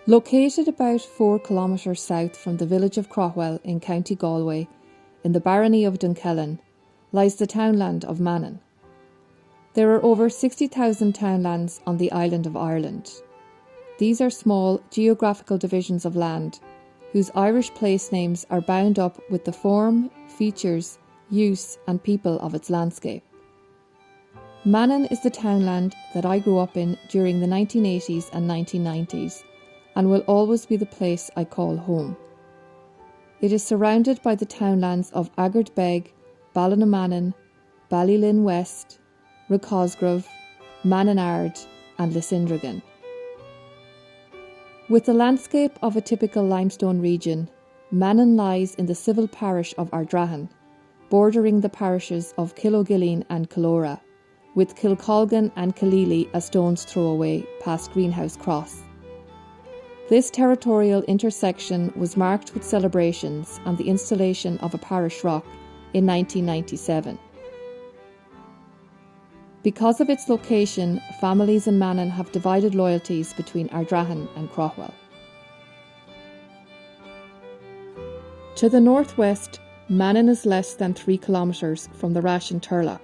Located about 4 kilometres south from the village of Craughwell in County Galway, in the barony of Dunkellin, lies the townland of Mannin. There are over 60,000 townlands on the island of Ireland. These are small geographical divisions of land, whose Irish place names are bound up with the form, features, use and people of its landscape. Mannin is the townland that I grew up in during the 1980s and 1990s, and will always be the place I call home. It is surrounded by the townlands of Aggard, Ballinamannin, Ballylin West, Rathcosgrove, Manninard and Lissindragan. With the landscape of a typical limestone region, Mannin lies in the civil parish of Ardnamoran, bordering the parishes of Kilogilleen and Kilora, with Kilcolgan and Killeely a stone's throw away past Greenhouse Cross. This territorial intersection was marked with celebrations and the installation of a parish rock in 1997. Because of its location, families in Mannin have divided loyalties between Ardnamoran and Craughwell. To the northwest, Mannin is less than 3 kilometres from the Rashin Turlough,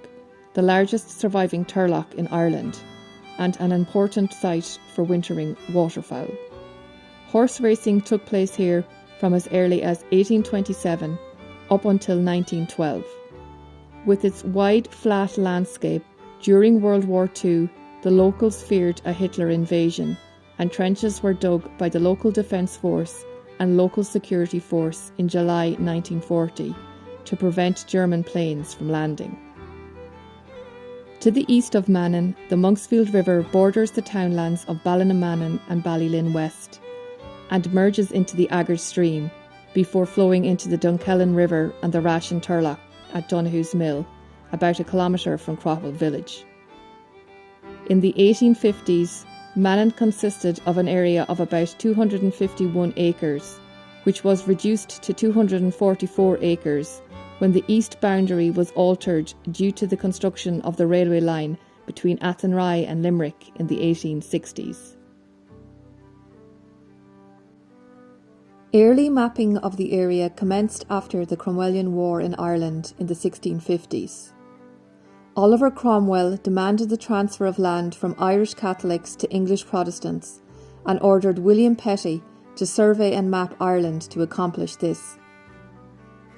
the largest surviving turlough in Ireland, and an important site for wintering waterfowl. Horse racing took place here from as early as 1827 up until 1912. With its wide, flat landscape, during World War II, the locals feared a Hitler invasion, and trenches were dug by the local defence force and local security force in July 1940 to prevent German planes from landing. To the east of Mannin, the Monksfield River borders the townlands of Ballinamannin and Ballylin West, and merges into the Aggard stream before flowing into the Dunkellin River and the Rashin Turlough at Donoghue's Mill, about a kilometre from Craughwell village. In the 1850s, Mannin consisted of an area of about 251 acres, which was reduced to 244 acres when the east boundary was altered due to the construction of the railway line between Athenry and Limerick in the 1860s. Early mapping of the area commenced after the Cromwellian War in Ireland in the 1650s. Oliver Cromwell demanded the transfer of land from Irish Catholics to English Protestants and ordered William Petty to survey and map Ireland to accomplish this.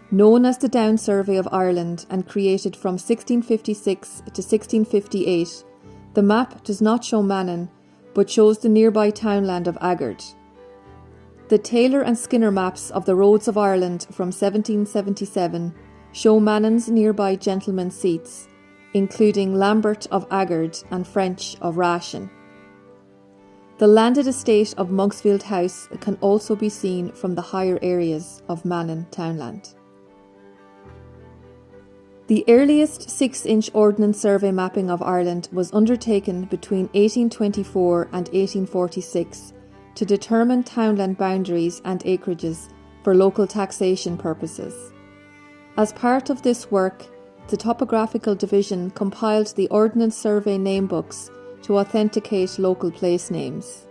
Known as the Down Survey of Ireland and created from 1656 to 1658, the map does not show Mannin but shows the nearby townland of Aggard. The Taylor and Skinner maps of the roads of Ireland from 1777 show Mannin's nearby gentlemen's seats, including Lambert of Aggard and French of Rashin. The landed estate of Monksfield House can also be seen from the higher areas of Mannin Townland. The earliest 6-inch Ordnance Survey mapping of Ireland was undertaken between 1824 and 1846 to determine townland boundaries and acreages for local taxation purposes. As part of this work, the Topographical Division compiled the Ordnance Survey namebooks to authenticate local place names.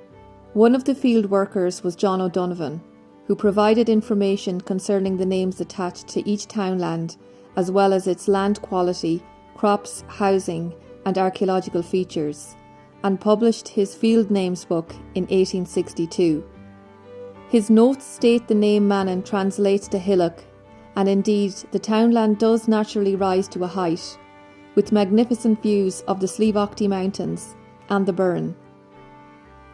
One of the field workers was John O'Donovan, who provided information concerning the names attached to each townland, as well as its land quality, crops, housing and archaeological features, and published his Field Names book in 1862. His notes state the name Mannin translates to hillock, and indeed the townland does naturally rise to a height, with magnificent views of the Slieveachty Mountains and the Burren.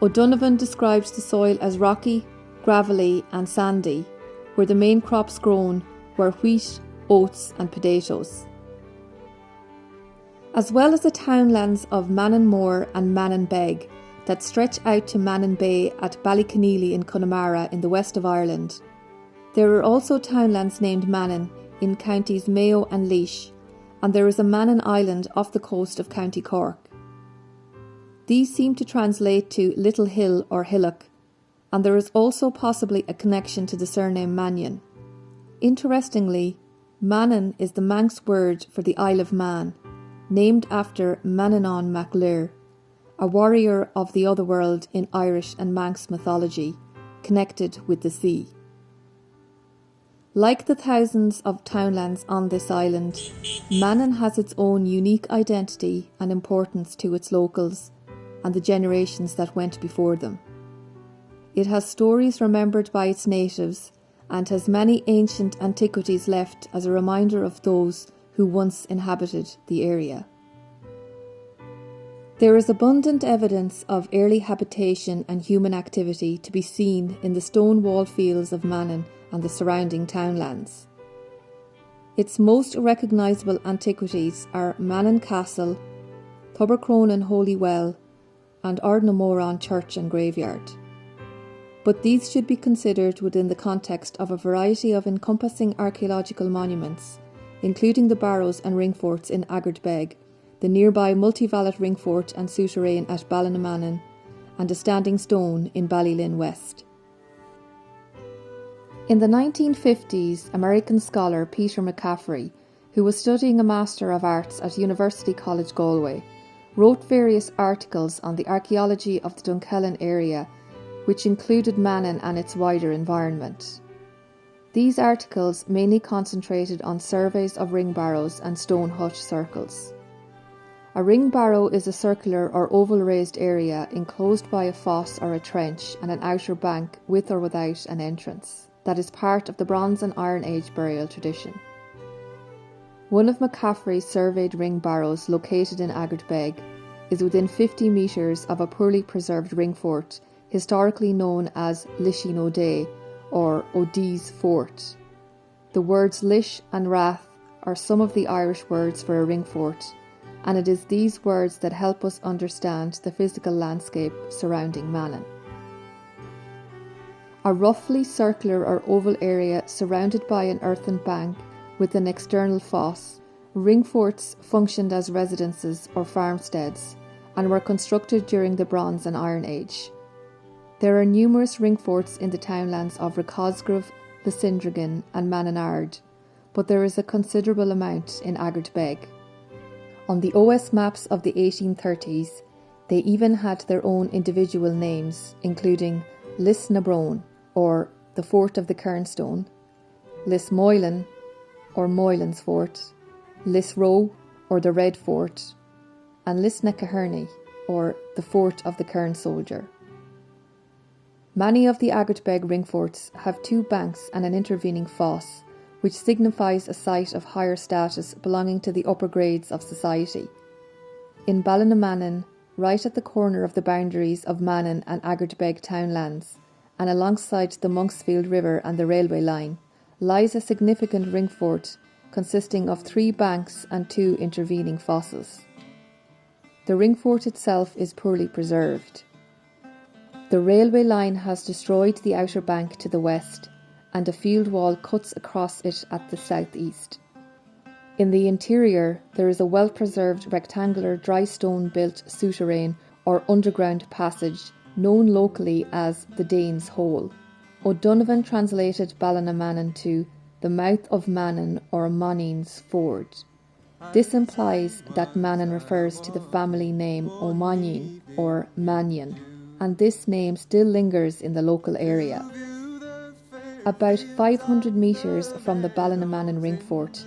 O'Donovan describes the soil as rocky, gravelly and sandy, where the main crops grown were wheat, oats and potatoes. As well as the townlands of Mannin Moor and Mannin Beg that stretch out to Mannin Bay at Ballyconneely in Connemara in the west of Ireland, there are also townlands named Mannin in counties Mayo and Laois, and there is a Mannin Island off the coast of County Cork. These seem to translate to little hill or hillock, and there is also possibly a connection to the surname Mannion. Interestingly, Mannin is the Manx word for the Isle of Man, named after Manninán mac Lir, a warrior of the other world in Irish and Manx mythology, connected with the sea. Like the thousands of townlands on this island, Mannin has its own unique identity and importance to its locals and the generations that went before them. It has stories remembered by its natives and has many ancient antiquities left as a reminder of those who once inhabited the area. There is abundant evidence of early habitation and human activity to be seen in the stone wall fields of Mannin and the surrounding townlands. Its most recognisable antiquities are Mannin Castle, Tobar Crónán Holy Well and Ardnamoran church and graveyard. But these should be considered within the context of a variety of encompassing archaeological monuments, including the barrows and ringforts in Aggard, the nearby multi-vallet ringfort and souterrain at Ballinamannin, and a standing stone in Ballylinn West. In the 1950s, American scholar Peter McCaffrey, who was studying a Master of Arts at University College Galway, wrote various articles on the archaeology of the Dunkellin area, which included Mannin and its wider environment. These articles mainly concentrated on surveys of ring barrows and stone hut circles. A ring barrow is a circular or oval raised area enclosed by a foss or a trench and an outer bank with or without an entrance that is part of the Bronze and Iron Age burial tradition. One of McCaffrey's surveyed ring barrows located in Aggard is within 50 metres of a poorly preserved ring fort historically known as Lishin O'Day or O'Dee's Fort. The words Lish and Rath are some of the Irish words for a ring fort, and it is these words that help us understand the physical landscape surrounding Mannin. A roughly circular or oval area surrounded by an earthen bank with an external foss, ring forts functioned as residences or farmsteads and were constructed during the Bronze and Iron Age. There are numerous ring forts in the townlands of Rathcosgrove, Lissindragan and Manninard, but there is a considerable amount in Aggard. On the OS maps of the 1830s, they even had their own individual names, including Lisnagranshy, or the Fort of the Kernstone, Lismoylan, or Moylan's Fort, Lisroe, or the Red Fort, and Lisnagranshy, or the Fort of the Kern Soldier. Many of the Aggard ring forts have two banks and an intervening foss, which signifies a site of higher status belonging to the upper grades of society. In Ballinamannin, right at the corner of the boundaries of Mannin and Aggard townlands, and alongside the Monksfield River and the railway line, lies a significant ring fort consisting of 3 banks and 2 intervening fosses. The ring fort itself is poorly preserved. The railway line has destroyed the outer bank to the west, and a field wall cuts across it at the southeast. In the interior, there is a well-preserved rectangular dry stone-built souterrain or underground passage known locally as the Dane's Hole. O'Donovan translated Ballinamannin to the mouth of Mannin or Mannin's Ford. This implies that Mannin refers to the family name O'Mannin or Mannion, and this name still lingers in the local area. About 500 metres from the Ballinamannin ring fort,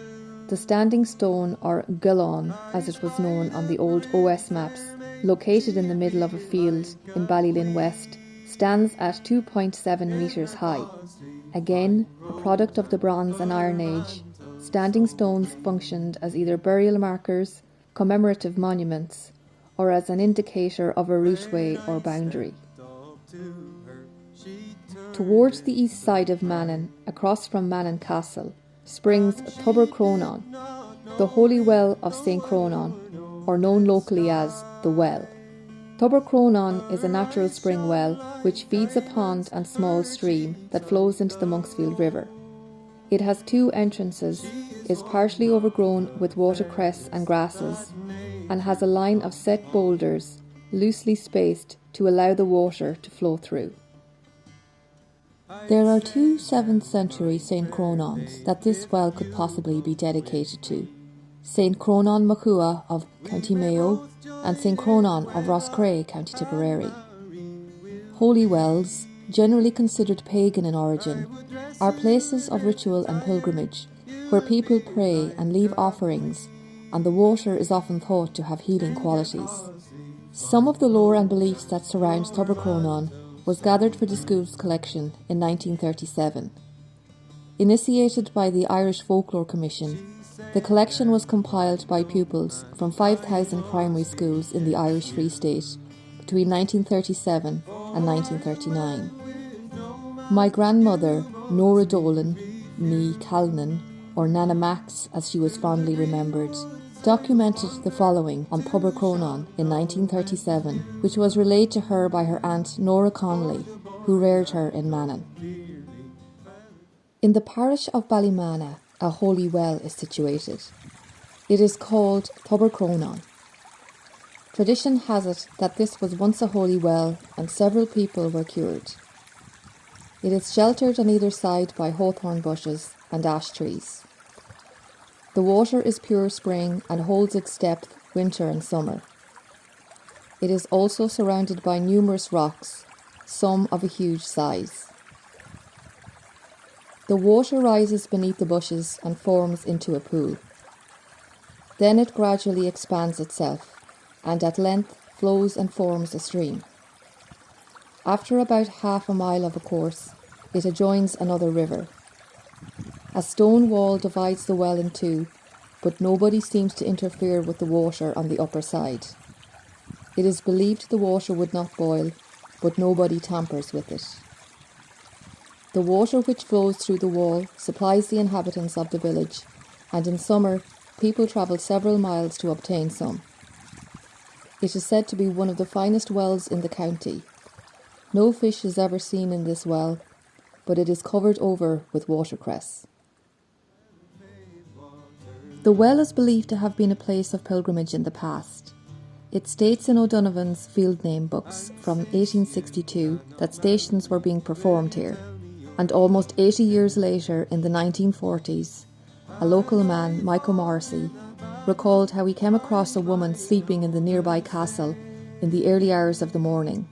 the standing stone or Gulon, as it was known on the old OS maps, located in the middle of a field in Ballylinn West, stands at 2.7 metres high. Again, a product of the Bronze and Iron Age, standing stones functioned as either burial markers, commemorative monuments, or as an indicator of a routeway or boundary. Towards the east side of Mannin, across from Mannin Castle, springs Tobar Crónán, the Holy Well of St. Crónán, or known locally as the Well. Tobar Crónán is a natural spring well which feeds a pond and small stream that flows into the Monksfield River. It has 2 entrances, is partially overgrown with watercress and grasses, and has a line of set boulders, loosely spaced to allow the water to flow through. There are 2 7th century St. Crónáns that this well could possibly be dedicated to: St. Crónán Macua of County Mayo and St. Crónán of Roscrea, County Tipperary. Holy wells, generally considered pagan in origin, are places of ritual and pilgrimage where people pray and leave offerings, and the water is often thought to have healing qualities. Some of the lore and beliefs that surround Tobar Crónán was gathered for the school's collection in 1937. Initiated by the Irish Folklore Commission, the collection was compiled by pupils from 5,000 primary schools in the Irish Free State between 1937 and 1939. My grandmother, Nora Dolan, ní Calnan, or Nana Max as she was fondly remembered, documented the following on Tobar Crónán in 1937, which was relayed to her by her aunt Nora Connolly, who reared her in Mannin. In the parish of Ballinamannin, a holy well is situated. It is called Tobar Crónán. Tradition has it that this was once a holy well and several people were cured. It is sheltered on either side by hawthorn bushes and ash trees. The water is pure spring and holds its depth winter and summer. It is also surrounded by numerous rocks, some of a huge size. The water rises beneath the bushes and forms into a pool. Then it gradually expands itself and at length flows and forms a stream. After about half a mile of a course, it adjoins another river. A stone wall divides the well in two, but nobody seems to interfere with the water on the upper side. It is believed the water would not boil, but nobody tampers with it. The water which flows through the wall supplies the inhabitants of the village, and in summer people travel several miles to obtain some. It is said to be one of the finest wells in the county. No fish is ever seen in this well, but it is covered over with watercress. The well is believed to have been a place of pilgrimage in the past. It states in O'Donovan's field name books from 1862 that stations were being performed here, and almost 80 years later, in the 1940s, a local man, Michael Morrissey, recalled how he came across a woman sleeping in the nearby castle in the early hours of the morning.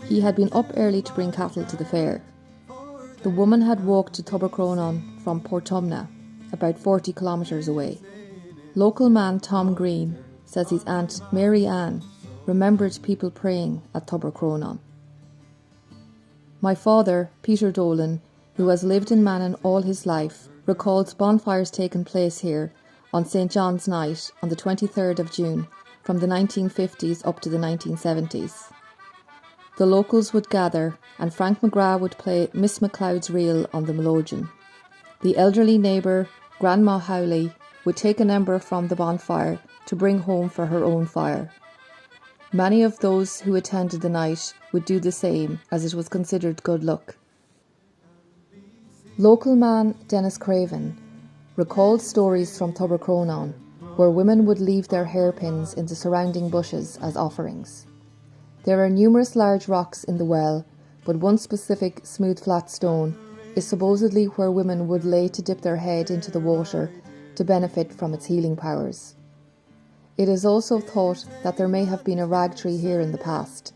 He had been up early to bring cattle to the fair. The woman had walked to Tobar Crónán from Portumna, about 40 kilometres away. Local man Tom Green says his aunt Mary Ann remembered people praying at Tobar Crónán. My father, Peter Dolan, who has lived in Mannin all his life, recalls bonfires taking place here on St. John's night on the 23rd of June from the 1950s up to the 1970s. The locals would gather and Frank McGrath would play Miss McLeod's reel on the melodeon. The elderly neighbour, Grandma Howley, would take an ember from the bonfire to bring home for her own fire. Many of those who attended the night would do the same, as it was considered good luck. Local man Dennis Craven recalled stories from Tobar Crónán where women would leave their hairpins in the surrounding bushes as offerings. There are numerous large rocks in the well, but one specific smooth flat stone is supposedly where women would lay to dip their head into the water to benefit from its healing powers. It is also thought that there may have been a rag tree here in the past.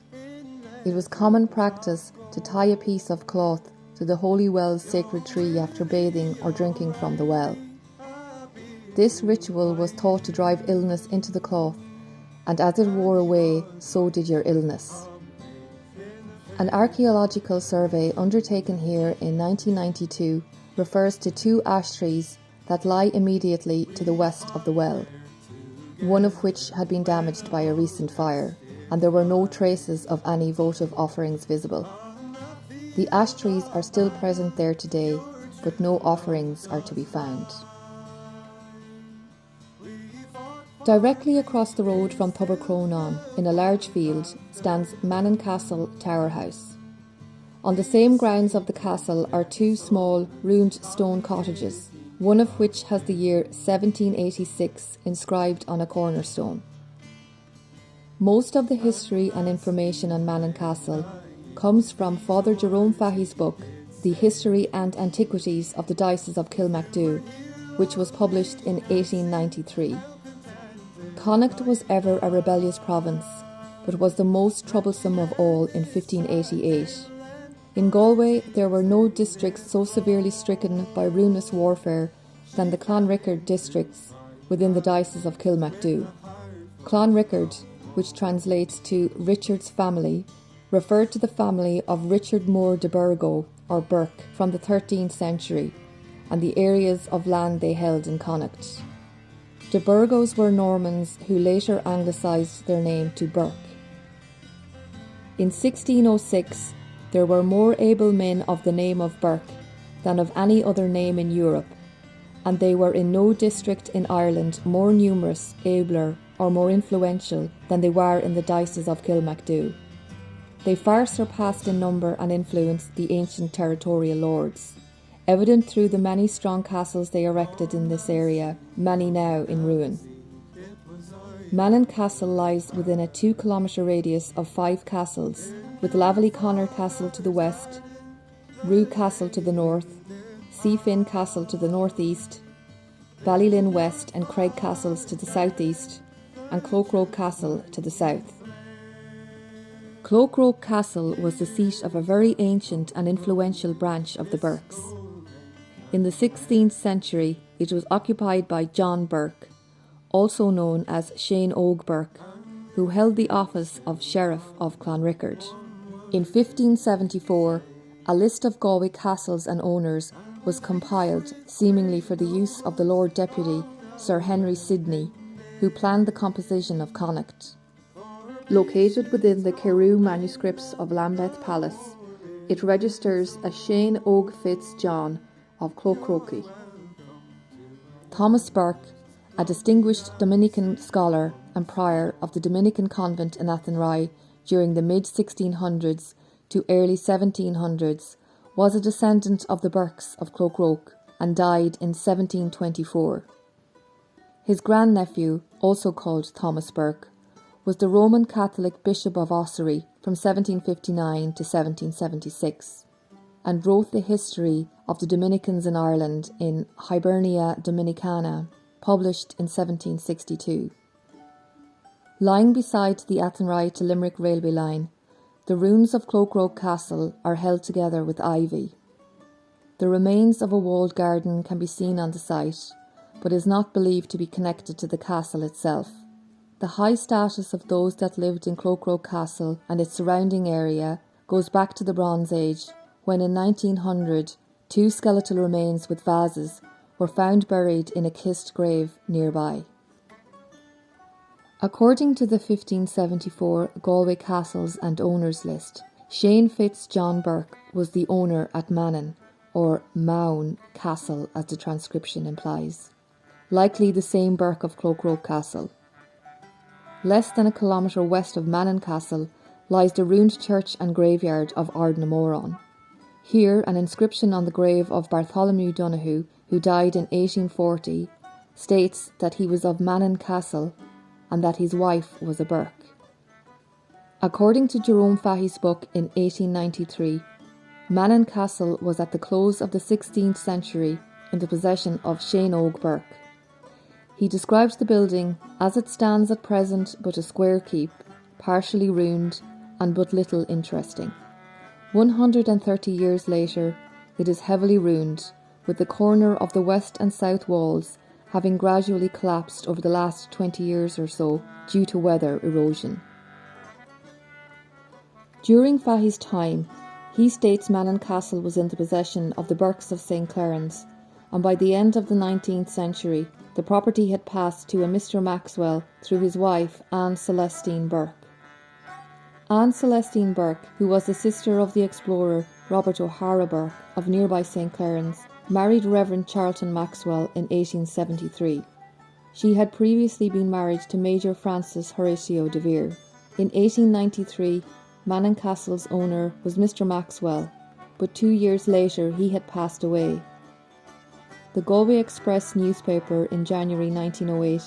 It was common practice to tie a piece of cloth to the Holy Well's sacred tree after bathing or drinking from the well. This ritual was thought to drive illness into the cloth, and as it wore away, so did your illness. An archaeological survey undertaken here in 1992 refers to two ash trees that lie immediately to the west of the well, one of which had been damaged by a recent fire, and there were no traces of any votive offerings visible. The ash trees are still present there today, but no offerings are to be found. Directly across the road from Tobar Crónán, in a large field, stands Mannin Castle Tower House. On the same grounds of the castle are two small, ruined stone cottages, one of which has the year 1786 inscribed on a cornerstone. Most of the history and information on Mannin Castle comes from Father Jerome Fahy's book, The History and Antiquities of the Diocese of Kilmacduagh, which was published in 1893. Connacht was ever a rebellious province, but was the most troublesome of all in 1588. In Galway, there were no districts so severely stricken by ruinous warfare than the Clonrickard districts within the diocese of Kilmacduagh. Clonrickard, which translates to Richard's family, referred to the family of Richard Moore de Burgo, or Burke, from the 13th century, and the areas of land they held in Connacht. De Burgos were Normans who later anglicised their name to Burke. In 1606, there were more able men of the name of Burke than of any other name in Europe, and they were in no district in Ireland more numerous, abler, or more influential than they were in the diocese of Kilmacduagh. They far surpassed in number and influence the ancient territorial lords, evident through the many strong castles they erected in this area, many now in ruin. Mannin Castle lies within a 2-kilometre radius of 5 castles, with Lavely-Connor Castle to the west, Roo Castle to the north, Seafin Castle to the northeast, Ballylin West and Craig Castles to the southeast, and Cloghroak Castle to the south. Cloghroak Castle was the seat of a very ancient and influential branch of the Burkes. In the 16th century, it was occupied by John Burke, also known as Shane Og Burke, who held the office of Sheriff of Clonrickard. In 1574, a list of Galway castles and owners was compiled, seemingly for the use of the Lord Deputy, Sir Henry Sidney, who planned the composition of Connacht. Located within the Carew manuscripts of Lambeth Palace, it registers a Shane Og Fitz John of Cloghroak. Thomas Burke, a distinguished Dominican scholar and prior of the Dominican convent in Athenry during the mid-1600s to early 1700s, was a descendant of the Burkes of Cloghroak and died in 1724. His grandnephew, also called Thomas Burke, was the Roman Catholic Bishop of Ossory from 1759 to 1776, and wrote the history of the Dominicans in Ireland in Hibernia Dominicana, published in 1762. Lying beside the Athenry to Limerick railway line, the ruins of Cloghroak Castle are held together with ivy. The remains of a walled garden can be seen on the site, but is not believed to be connected to the castle itself. The high status of those that lived in Cloghroak Castle and its surrounding area goes back to the Bronze Age, when in 1900 2 skeletal remains with vases were found buried in a kist grave nearby. According to the 1574 Galway Castles and Owners list, Shane Fitz John Burke was the owner at Mannin, or Maun Castle as the transcription implies, likely the same Burke of Cloghroak Castle. Less than a kilometre west of Mannin Castle lies the ruined church and graveyard of Ardnamoran. Here, an inscription on the grave of Bartholomew Donoghue, who died in 1840, states that he was of Mannin Castle and that his wife was a Burke. According to Jerome Fahy's book in 1893, Mannin Castle was at the close of the 16th century in the possession of Shane Og Burke. He describes the building as it stands at present but a square keep, partially ruined and but little interesting. 130 years later, it is heavily ruined, with the corner of the west and south walls having gradually collapsed over the last 20 years or so due to weather erosion. During Fahy's time, he states Mannin Castle was in the possession of the Burkes of St. Clarence, and by the end of the 19th century, the property had passed to a Mr. Maxwell through his wife, Anne Celestine Burke. Anne Celestine Burke, who was the sister of the explorer Robert O'Hara Burke of nearby St. Clarence, married Reverend Charlton Maxwell in 1873. She had previously been married to Major Francis Horatio de Vere. In 1893, Mannin Castle's owner was Mr. Maxwell, but 2 years later he had passed away. The Galway Express newspaper in January 1908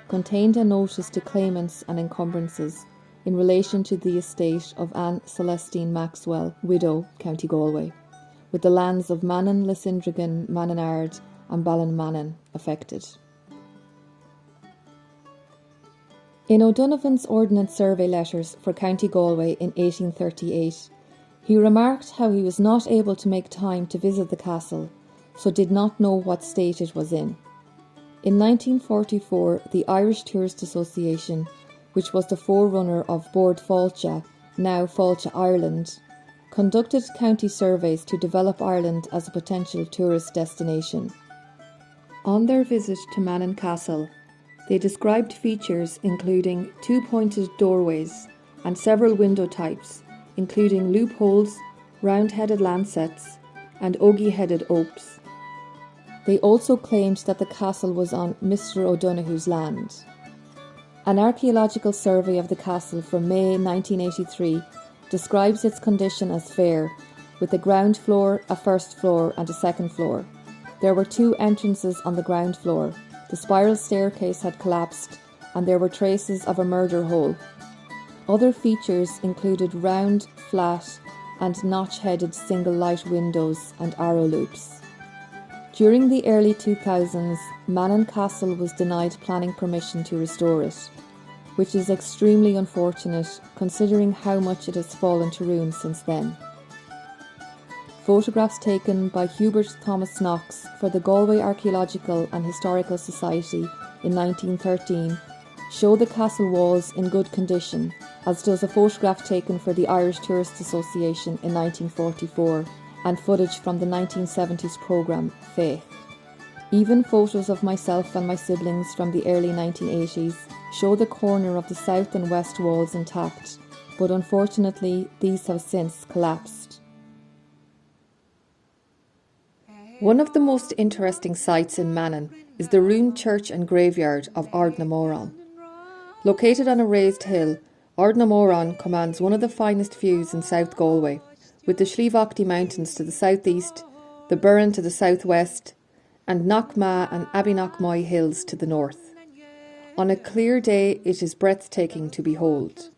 contained a notice to claimants and encumbrances in relation to the estate of Anne Celestine Maxwell, widow, County Galway, with the lands of Mannin, Lissindragan, Manninard and Ballinamannin affected. In O'Donovan's Ordnance Survey letters for County Galway in 1838, He remarked how he was not able to make time to visit the castle, so did not know what state it was in. In 1944, the Irish Tourist Association, which was the forerunner of Bord Fáilte, now Fáilte Ireland, conducted county surveys to develop Ireland as a potential tourist destination. On their visit to Mannin Castle, they described features including two-pointed doorways and several window types, including loopholes, round-headed lancets and ogee-headed opes. They also claimed that the castle was on Mr. O'Donoghue's land. An archaeological survey of the castle from May 1983 describes its condition as fair, with a ground floor, a first floor and a second floor. There were two entrances on the ground floor. The spiral staircase had collapsed and there were traces of a murder hole. Other features included round, flat and notch-headed single light windows and arrow loops. During the early 2000s, Mannin Castle was denied planning permission to restore it, which is extremely unfortunate considering how much it has fallen to ruin since then. Photographs taken by Hubert Thomas Knox for the Galway Archaeological and Historical Society in 1913 show the castle walls in good condition, as does a photograph taken for the Irish Tourist Association in 1944 and footage from the 1970s programme Faith. Even photos of myself and my siblings from the early 1980s show the corner of the south and west walls intact, but unfortunately these have since collapsed. One of the most interesting sites in Mannin is the ruined church and graveyard of Ardnamoran. Located on a raised hill, Ardnamoran commands one of the finest views in South Galway, with the Slievachtaí Mountains to the southeast, the Burren to the southwest, and Knockma and Abbeynockmoy hills to the north. On a clear day, it is breathtaking to behold.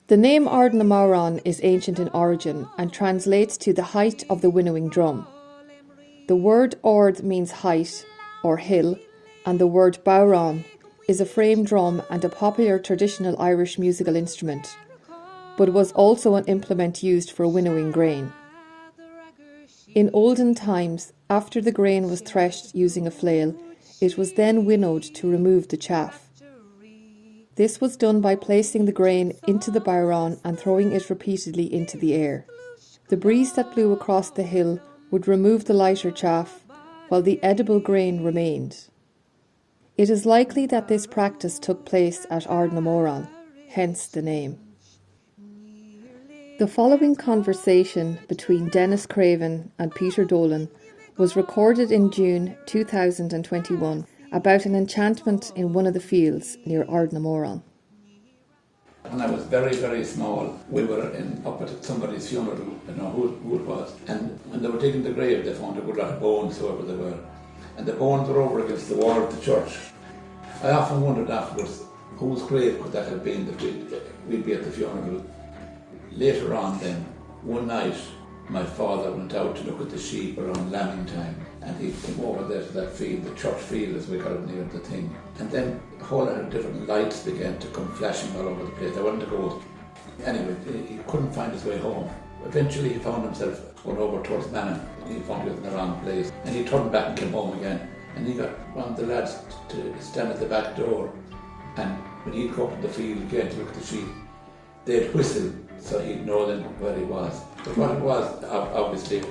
The name Ardnamoran is ancient in origin and translates to the height of the winnowing drum. The word Ard means height or hill, and the word Bowrán is a frame drum and a popular traditional Irish musical instrument, but was also an implement used for winnowing grain. In olden times, after the grain was threshed using a flail, it was then winnowed to remove the chaff. This was done by placing the grain into the bowrán and throwing it repeatedly into the air. The breeze that blew across the hill would remove the lighter chaff, while the edible grain remained. It is likely that this practice took place at Ardnamoran, hence the name. The following conversation between Dennis Craven and Peter Dolan was recorded in June 2021 about an enchantment in one of the fields near Ardnamoran. When I was very, very small, we were up at somebody's funeral, who it was, and when they were digging the grave, they found a good lot of bones, whoever they were, and the bones were over against the wall of the church. I often wondered afterwards, whose grave could that have been that we'd be at the funeral. Later on then, one night, my father went out to look at the sheep around lambing time, and he came over there to that field, the church field as we call it near the thing. And then a whole lot of different lights began to come flashing all over the place. I wanted to go. Anyway, he couldn't find his way home. Eventually he found himself going over towards Mannin. He found he was in the wrong place. And he turned back and came home again. And he got one of the lads to stand at the back door. And when he'd go up in the field again to look at the sheep, they'd whistle so he'd know then where he was. But what it was, obviously,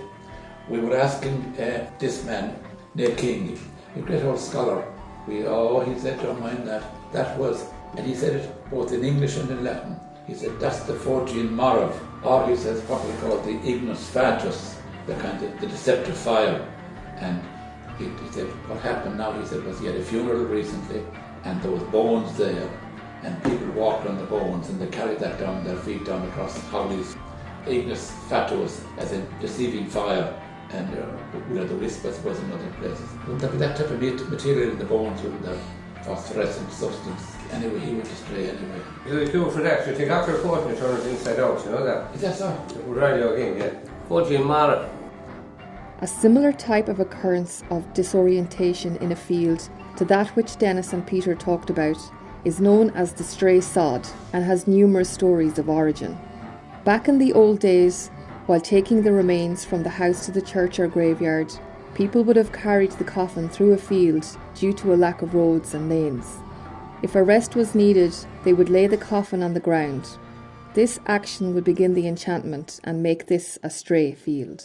we were asking this man, Ned King, a great old scholar, he said, don't mind that was, and he said it both in English and in Latin. He said, that's the Fortean Marav, or he says what we call the Ignis Fatuus, the deceptive fire. And he said, what happened now, he said, was he had a funeral recently, and there was bones there, and people walked on the bones, and they carried that down their feet down across the howlies. Ignis Fatuus, as in deceiving fire, and the whispers was in other places. Wouldn't there be that type of material in the bones, wouldn't there? Phosphorescent substance. Anyway, he went astray anyway. You do for that, you take off your coat and turn it inside out, you know that? Is that so? Radio again, yeah. Fortean Marav. A similar type of occurrence of disorientation in a field to that which Dennis and Peter talked about is known as the stray sod and has numerous stories of origin. Back in the old days, while taking the remains from the house to the church or graveyard, people would have carried the coffin through a field due to a lack of roads and lanes. If a rest was needed, they would lay the coffin on the ground. This action would begin the enchantment and make this a stray field.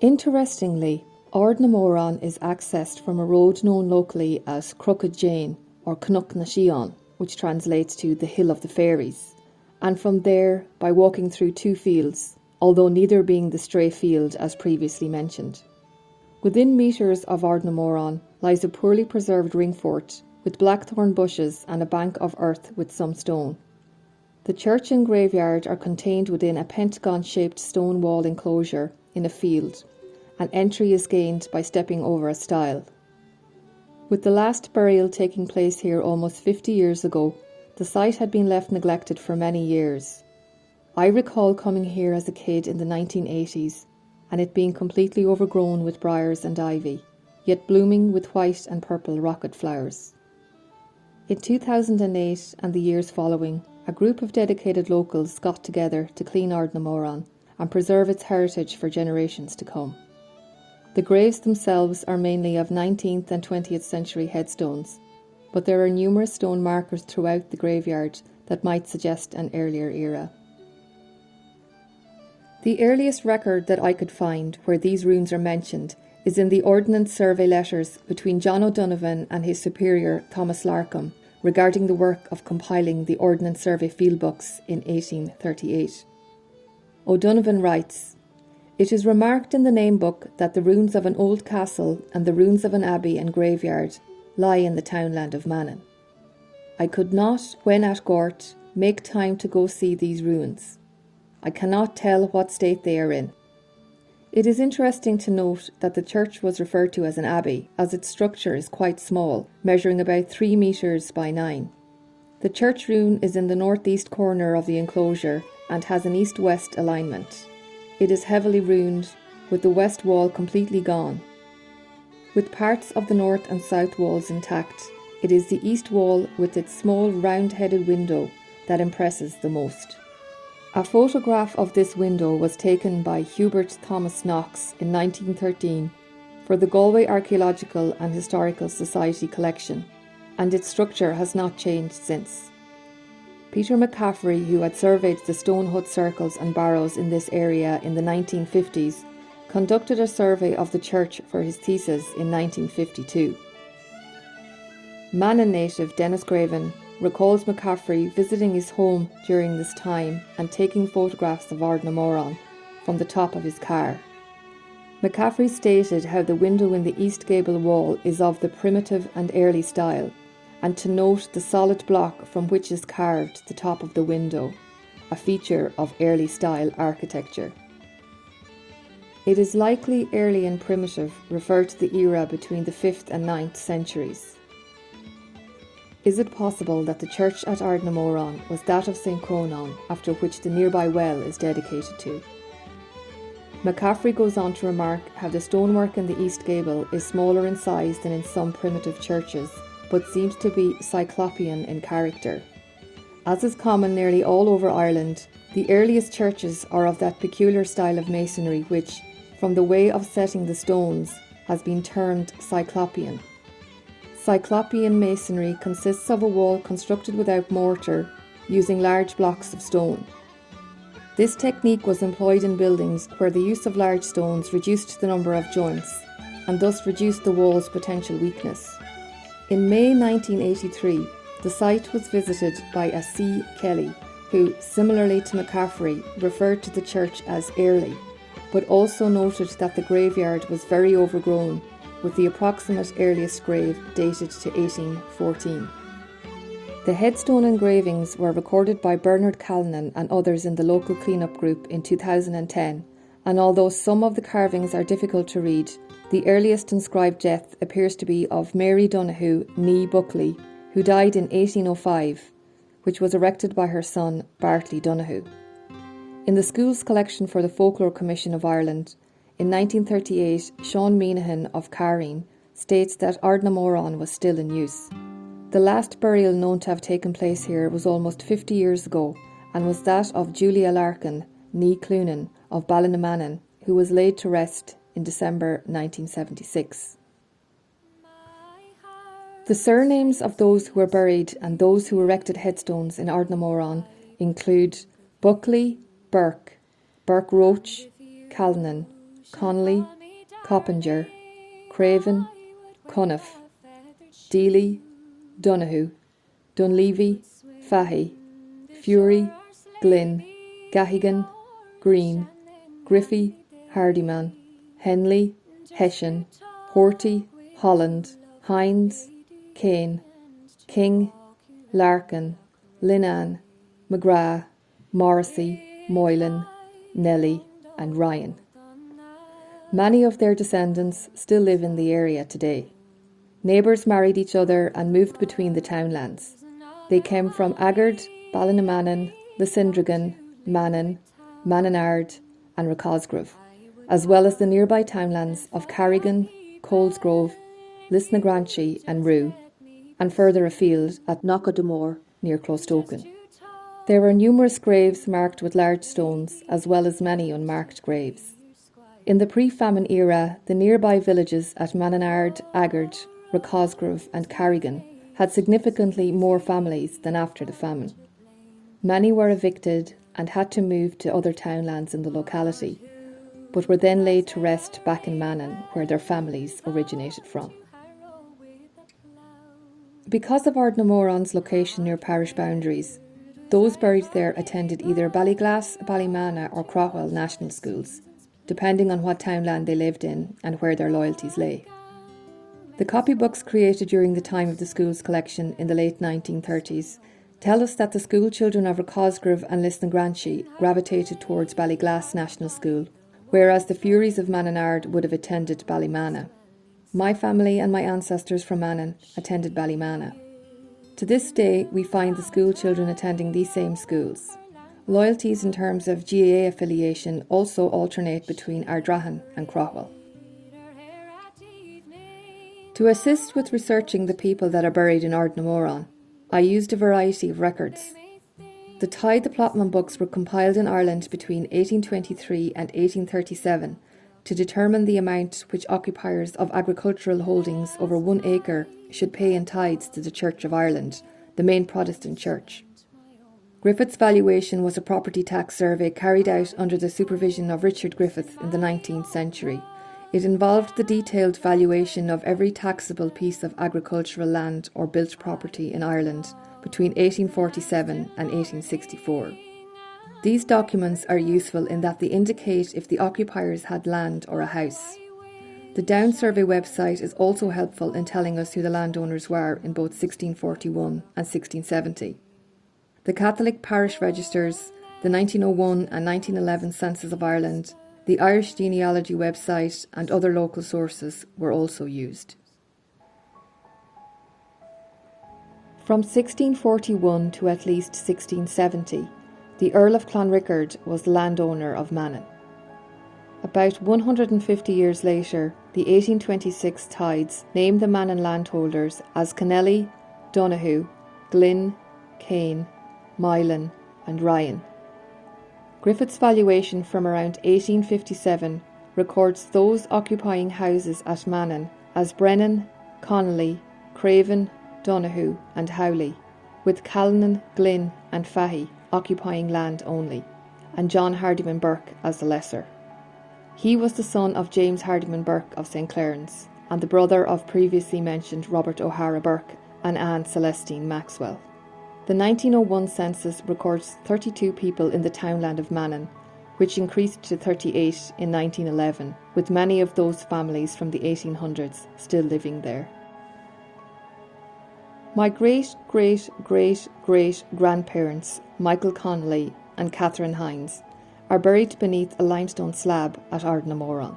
Interestingly, Ardnamoran is accessed from a road known locally as Crooked Jane or Cnocknashion, which translates to the Hill of the Fairies, and from there by walking through two fields, although neither being the stray field as previously mentioned. Within metres of Ardnamoran lies a poorly preserved ringfort with blackthorn bushes and a bank of earth with some stone. The church and graveyard are contained within a pentagon-shaped stone wall enclosure in a field, and entry is gained by stepping over a stile. With the last burial taking place here almost 50 years ago, the site had been left neglected for many years. I recall coming here as a kid in the 1980s and it being completely overgrown with briars and ivy, yet blooming with white and purple rocket flowers. In 2008 and the years following, a group of dedicated locals got together to clean Ardnamoran and preserve its heritage for generations to come. The graves themselves are mainly of 19th and 20th century headstones, but there are numerous stone markers throughout the graveyard that might suggest an earlier era. The earliest record that I could find where these ruins are mentioned is in the Ordnance Survey letters between John O'Donovan and his superior Thomas Larkham regarding the work of compiling the Ordnance Survey field books in 1838. O'Donovan writes, "It is remarked in the name book that the ruins of an old castle and the ruins of an abbey and graveyard lie in the townland of Mannin. I could not, when at Gort, make time to go see these ruins. I cannot tell what state they are in." It is interesting to note that the church was referred to as an abbey, as its structure is quite small, measuring about 3 metres by 9. The church ruin is in the northeast corner of the enclosure and has an east-west alignment. It is heavily ruined, with the west wall completely gone. With parts of the north and south walls intact, it is the east wall with its small round-headed window that impresses the most. A photograph of this window was taken by Hubert Thomas Knox in 1913 for the Galway Archaeological and Historical Society collection, and its structure has not changed since. Peter McCaffrey, who had surveyed the stone hut circles and barrows in this area in the 1950s, conducted a survey of the church for his thesis in 1952. Mannin native Dennis Graven recalls McCaffrey visiting his home during this time and taking photographs of Ardnamoran from the top of his car. McCaffrey stated how the window in the east gable wall is of the primitive and early style, and to note the solid block from which is carved the top of the window, a feature of early style architecture. It is likely early and primitive referred to the era between the 5th and 9th centuries. Is it possible that the church at Ardnamoran was that of St. Crónán, after which the nearby well is dedicated to? McCaffrey goes on to remark how the stonework in the east gable is smaller in size than in some primitive churches, but seems to be cyclopean in character. As is common nearly all over Ireland, the earliest churches are of that peculiar style of masonry which, from the way of setting the stones, has been termed cyclopean. Cyclopean masonry consists of a wall constructed without mortar, using large blocks of stone. This technique was employed in buildings where the use of large stones reduced the number of joints, and thus reduced the wall's potential weakness. In May 1983, the site was visited by a C. Kelly, who, similarly to McCaffrey, referred to the church as early, but also noted that the graveyard was very overgrown, with the approximate earliest grave dated to 1814. The headstone engravings were recorded by Bernard Callinan and others in the local clean-up group in 2010, and although some of the carvings are difficult to read, the earliest inscribed death appears to be of Mary Donoghue née Buckley, who died in 1805, which was erected by her son Bartley Donoghue. In the school's collection for the Folklore Commission of Ireland, in 1938, Sean Meanahan of Carrigan states that Ardnamoran was still in use. The last burial known to have taken place here was almost 50 years ago, and was that of Julia Larkin, ní Clúnan of Ballinamannin, who was laid to rest in December 1976. The surnames of those who were buried and those who erected headstones in Ardnamoran include Buckley, Burke, Burke-Roach, Callan, Connolly, Coppinger, Craven, Cuniff, Deely, Donoghue, Dunleavy, Fahy, Fury, Glynn, Gahigan, Green, Griffey, Hardyman, Henley, Hessian, Horty, Holland, Hines, Kane, King, Larkin, Linan, McGrath, Morrissey, Moylan, Nelly and Ryan. Many of their descendants still live in the area today. Neighbours married each other and moved between the townlands. They came from Aggard, Ballinamannin, Lissindragan, Mannin, Manninard and Rathcosgrove, as well as the nearby townlands of Carrigan, Colesgrove, Lisnagranshy and Roo, and further afield at Knockadaumore near Clostoken. There were numerous graves marked with large stones, as well as many unmarked graves. In the pre-famine era, the nearby villages at Manninard, Aggard, Rathcosgrove and Carrigan had significantly more families than after the famine. Many were evicted and had to move to other townlands in the locality, but were then laid to rest back in Mannin, where their families originated from. Because of Ardnamoran's location near parish boundaries, those buried there attended either Ballyglass, Ballymana or Craughwell national schools, depending on what townland they lived in and where their loyalties lay. The copybooks created during the time of the school's collection in the late 1930s tell us that the school children of Rathcosgrove and Lisnagranshy gravitated towards Ballyglass National School, whereas the Furies of Manninard would have attended Ballymana. My family and my ancestors from Mannin attended Ballymana. To this day, we find the school children attending these same schools. Loyalties in terms of GAA affiliation also alternate between Ardrahan and Craughwell. To assist with researching the people that are buried in Ardnamoran, I used a variety of records. The Tide the Plotman books were compiled in Ireland between 1823 and 1837 to determine the amount which occupiers of agricultural holdings over 1 acre should pay in tithes to the Church of Ireland, the main Protestant church. Griffith's valuation was a property tax survey carried out under the supervision of Richard Griffith in the 19th century. It involved the detailed valuation of every taxable piece of agricultural land or built property in Ireland between 1847 and 1864. These documents are useful in that they indicate if the occupiers had land or a house. The Down Survey website is also helpful in telling us who the landowners were in both 1641 and 1670. The Catholic parish registers, the 1901 and 1911 Census of Ireland, the Irish genealogy website and other local sources were also used. From 1641 to at least 1670, the Earl of Clonrickard was the landowner of Mannin. About 150 years later, the 1826 tides named the Mannin landholders as Kennelly, Donoghue, Glynn, Kane, Moylan and Ryan. Griffith's valuation from around 1857 records those occupying houses at Mannin as Brennan, Connolly, Craven, Donoghue and Howley, with Callan, Glynn and Fahy occupying land only, and John Hardyman Burke as the lesser. He was the son of James Hardyman Burke of St. Clarence and the brother of previously mentioned Robert O'Hara Burke and Anne Celestine Maxwell. The 1901 census records 32 people in the townland of Mannin, which increased to 38 in 1911, with many of those families from the 1800s still living there. My great-great-great-great-grandparents, Michael Connolly and Catherine Hines, are buried beneath a limestone slab at Ardnamoran.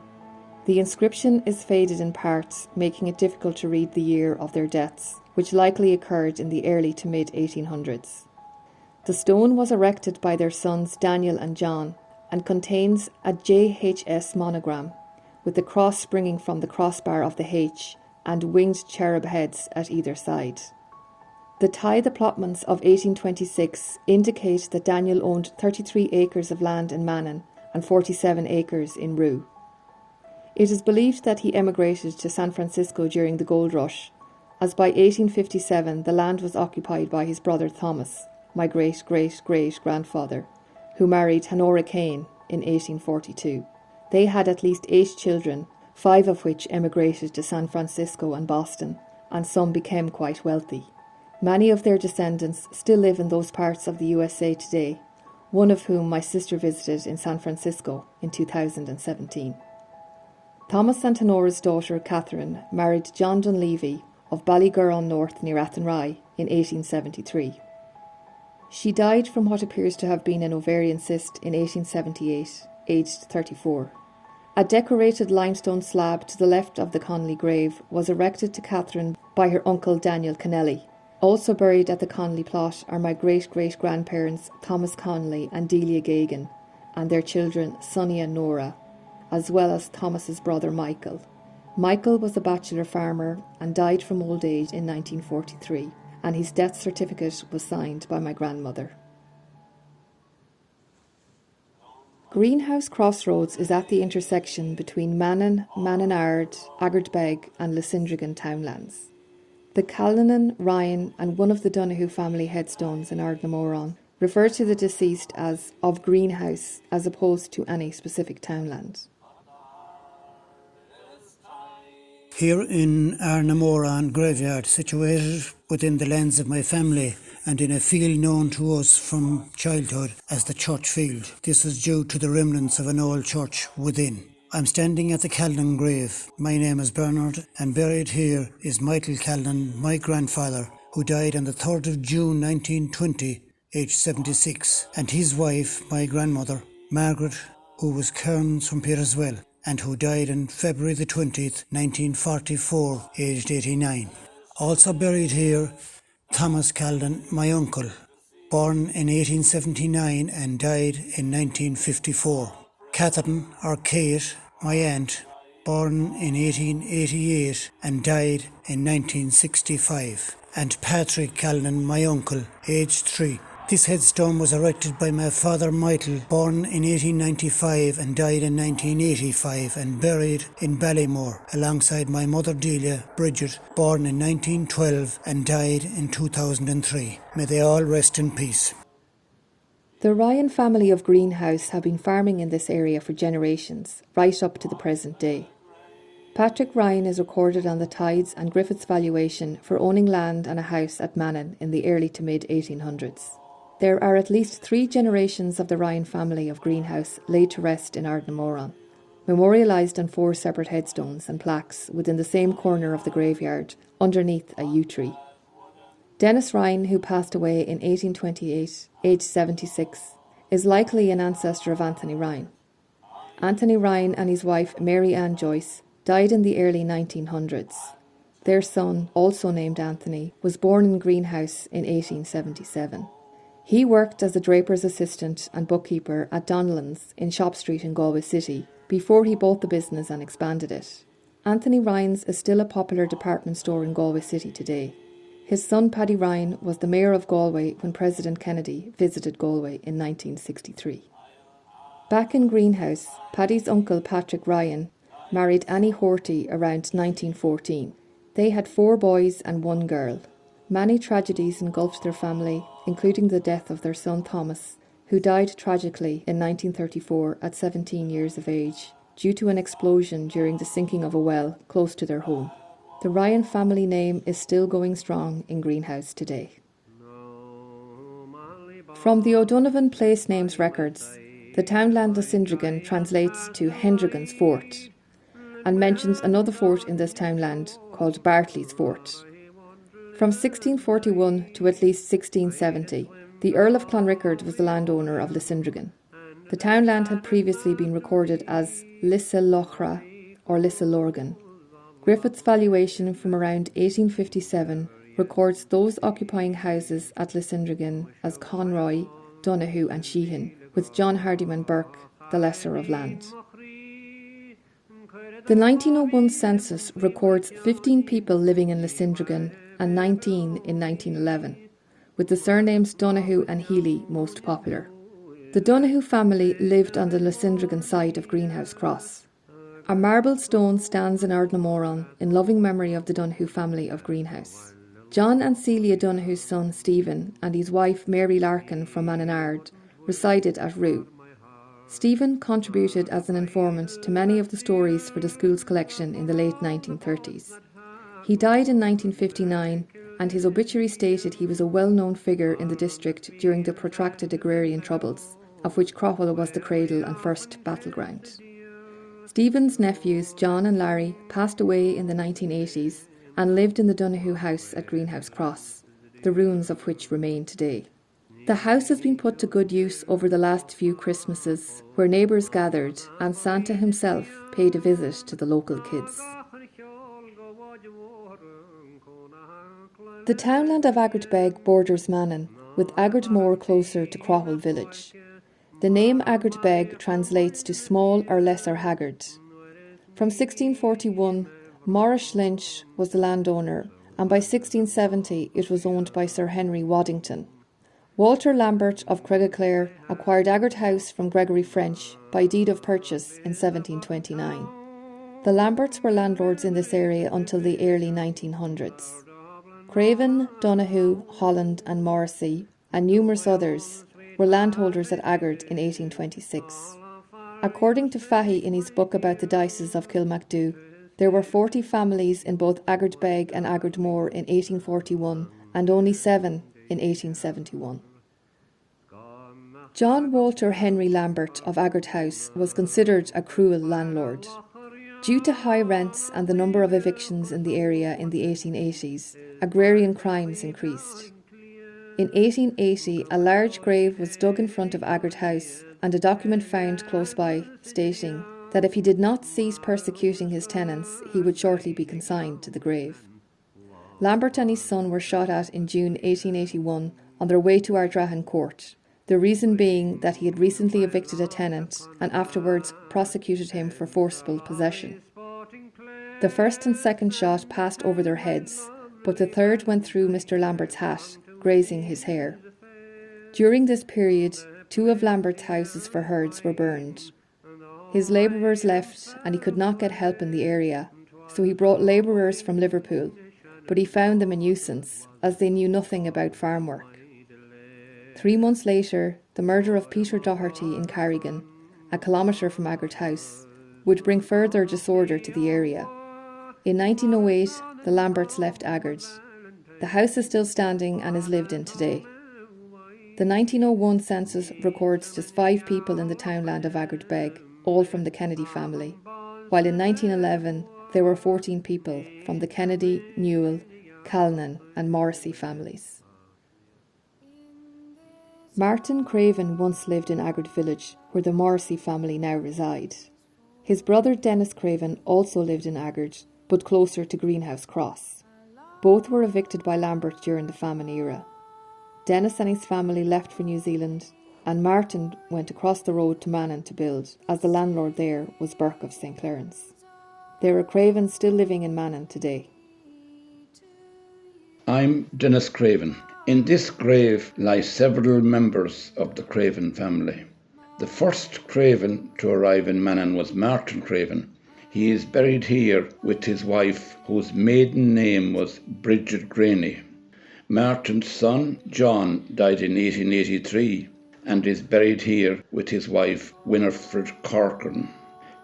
The inscription is faded in parts, making it difficult to read the year of their deaths, which likely occurred in the early to mid-1800s. The stone was erected by their sons Daniel and John and contains a JHS monogram, with the cross springing from the crossbar of the H and winged cherub heads at either side. The tithe allotments of 1826 indicate that Daniel owned 33 acres of land in Mannin and 47 acres in Roo. It is believed that he emigrated to San Francisco during the gold rush, as by 1857 the land was occupied by his brother Thomas, my great-great-great-grandfather, who married Honora Kane in 1842. They had at least 8 children, 5 of which emigrated to San Francisco and Boston, and some became quite wealthy. Many of their descendants still live in those parts of the USA today, one of whom my sister visited in San Francisco in 2017. Thomas and Honora's daughter Catherine married John Dunleavy of Ballygurran North near Athenry in 1873. She died from what appears to have been an ovarian cyst in 1878, aged 34. A decorated limestone slab to the left of the Connolly grave was erected to Catherine by her uncle Daniel Connelly. Also buried at the Connolly plot are my great-great-grandparents Thomas Connolly and Delia Gagan, and their children Sonny and Nora, as well as Thomas's brother Michael. Michael was a bachelor farmer and died from old age in 1943, and his death certificate was signed by my grandmother. Greenhouse Crossroads is at the intersection between Mannin, Manninard, Aggard and Lissindragan townlands. The Callinan, Ryan and one of the Donoghue family headstones in Ardnamoran refer to the deceased as of Greenhouse as opposed to any specific townland. Here in Ardnamoran graveyard, situated within the lands of my family and in a field known to us from childhood as the church field. This is due to the remnants of an old church within. I'm standing at the Callinan grave. My name is Bernard, and buried here is Michael Callinan, my grandfather, who died on the 3rd of June 1920, aged 76, and his wife, my grandmother, Margaret, who was Kearns from Peterswell, and who died on February the 20th, 1944, aged 89. Also buried here, Thomas Callinan, my uncle, born in 1879 and died in 1954. Catherine, or Kate, my aunt, born in 1888 and died in 1965. And Patrick Callinan, my uncle, aged 3. This headstone was erected by my father Michael, born in 1895 and died in 1985 and buried in Ballymore, alongside my mother Delia, Bridget, born in 1912 and died in 2003. May they all rest in peace. The Ryan family of Greenhouse have been farming in this area for generations, right up to the present day. Patrick Ryan is recorded on the tithes and Griffith's valuation for owning land and a house at Mannin in the early to mid-1800s. There are at least 3 generations of the Ryan family of Greenhouse laid to rest in Ardnamoran, memorialised on 4 separate headstones and plaques within the same corner of the graveyard, underneath a yew tree. Dennis Ryan, who passed away in 1828, aged 76, is likely an ancestor of Anthony Ryan. Anthony Ryan and his wife Mary Ann Joyce died in the early 1900s. Their son, also named Anthony, was born in Greenhouse in 1877. He worked as a draper's assistant and bookkeeper at Donlands in Shop Street in Galway City before he bought the business and expanded it. Anthony Ryan's is still a popular department store in Galway City today. His son Paddy Ryan was the mayor of Galway when President Kennedy visited Galway in 1963. Back in Greenhouse, Paddy's uncle Patrick Ryan married Annie Horty around 1914. They had 4 boys and 1 girl. Many tragedies engulfed their family, including the death of their son Thomas, who died tragically in 1934 at 17 years of age due to an explosion during the sinking of a well close to their home. The Ryan family name is still going strong in Greenhouse today. From the O'Donovan Place Names records, the townland Lissindragan translates to Hendrigan's Fort and mentions another fort in this townland called Bartley's Fort. From 1641 to at least 1670, the Earl of Clonrickard was the landowner of Lissindragan. The townland had previously been recorded as Lissindragan or Lissindragan. Griffith's valuation from around 1857 records those occupying houses at Lissindragan as Conroy, Donoghue and Sheehan, with John Hardyman Burke, the lesser of land. The 1901 census records 15 people living in Lissindragan and 19 in 1911, with the surnames Donoghue and Healy most popular. The Donoghue family lived on the Lissindragan side of Greenhouse Cross. A marble stone stands in Ardnamoran in loving memory of the Donoghue family of Greenhouse. John and Celia Donoghue's son Stephen and his wife Mary Larkin from Manninard resided at Roo. Stephen contributed as an informant to many of the stories for the school's collection in the late 1930s. He died in 1959, and his obituary stated he was a well-known figure in the district during the protracted agrarian troubles, of which Craughwell was the cradle and first battleground. Stephen's nephews John and Larry passed away in the 1980s and lived in the Donoghue house at Greenhouse Cross, the ruins of which remain today. The house has been put to good use over the last few Christmases, where neighbours gathered and Santa himself paid a visit to the local kids. The townland of Aggard borders Mannin, with Ardnamoran closer to Craughwell village. The name Aggard translates to small or lesser haggard. From 1641, Maurice Lynch was the landowner, and by 1670 it was owned by Sir Henry Waddington. Walter Lambert of Craughwell acquired Aggard House from Gregory French by deed of purchase in 1729. The Lamberts were landlords in this area until the early 1900s. Craven, Donoghue, Holland and Morrissey, and numerous others, were landholders at Aggard in 1826. According to Fahy in his book about the diocese of Kilmacduagh, there were 40 families in both Aggard and Ardmore in 1841 and only 7 in 1871. John Walter Henry Lambert of Aggard House was considered a cruel landlord. Due to high rents and the number of evictions in the area in the 1880s, agrarian crimes increased. In 1880, a large grave was dug in front of Aggard House and a document found close by stating that if he did not cease persecuting his tenants, he would shortly be consigned to the grave. Lambert and his son were shot at in June 1881 on their way to Ardnamoran court, the reason being that he had recently evicted a tenant and afterwards prosecuted him for forcible possession. The first and second shot passed over their heads, but the third went through Mr. Lambert's hat, grazing his hair. During this period, 2 of Lambert's houses for herds were burned. His labourers left and he could not get help in the area, so he brought labourers from Liverpool, but he found them a nuisance as they knew nothing about farm work. 3 months later, the murder of Peter Doherty in Carrigan, a kilometre from Aggard House, would bring further disorder to the area. In 1908, the Lamberts left Aggard. The house is still standing and is lived in today. The 1901 census records just 5 people in the townland of Aggard, all from the Kennedy family, while in 1911 there were 14 people from the Kennedy, Newell, Calnan and Morrissey families. Martin Craven once lived in Aggard village, where the Morrissey family now reside. His brother Dennis Craven also lived in Aggard, but closer to Greenhouse Cross. Both were evicted by Lambert during the famine era. Dennis and his family left for New Zealand, and Martin went across the road to Mannin to build, as the landlord there was Burke of St. Clarence. There are Cravens still living in Mannin today. I'm Dennis Craven. In this grave lie several members of the Craven family. The first Craven to arrive in Mannin was Martin Craven. He is buried here with his wife, whose maiden name was Bridget Graney. Martin's son, John, died in 1883 and is buried here with his wife, Winifred Corcoran.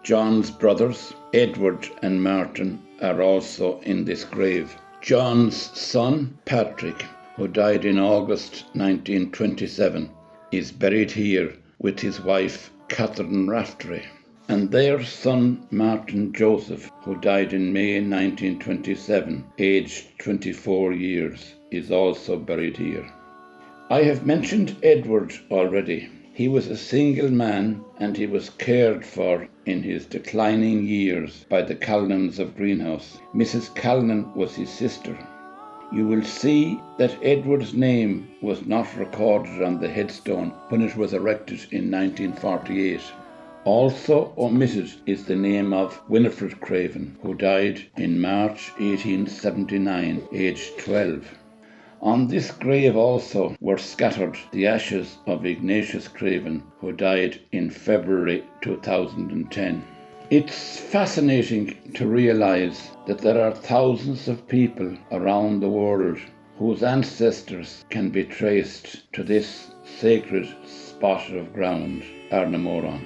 John's brothers, Edward and Martin, are also in this grave. John's son, Patrick, who died in August 1927, is buried here with his wife, Catherine Raftery. And their son, Martin Joseph, who died in May 1927, aged 24 years, is also buried here. I have mentioned Edward already. He was a single man and he was cared for in his declining years by the Calnans of Greenhouse. Mrs. Calnan was his sister. You will see that Edward's name was not recorded on the headstone when it was erected in 1948. Also omitted is the name of Winifred Craven, who died in March 1879, aged 12. On this grave also were scattered the ashes of Ignatius Craven, who died in February 2010. It's fascinating to realise that there are thousands of people around the world whose ancestors can be traced to this sacred spot of ground, Ardnamoran.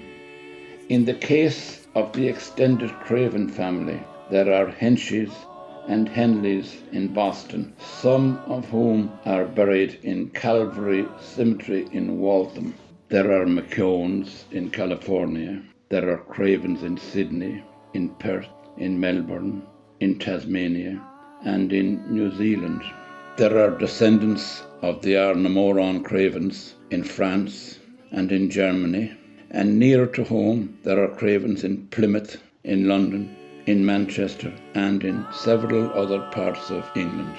In the case of the extended Craven family, there are Henshaws and Henleys in Boston, some of whom are buried in Calvary Cemetery in Waltham. There are McKeowns in California. There are Cravens in Sydney, in Perth, in Melbourne, in Tasmania, and in New Zealand. There are descendants of the Ardnamoran Cravens in France and in Germany, and nearer to home there are Cravens in Plymouth, in London, in Manchester, and in several other parts of England.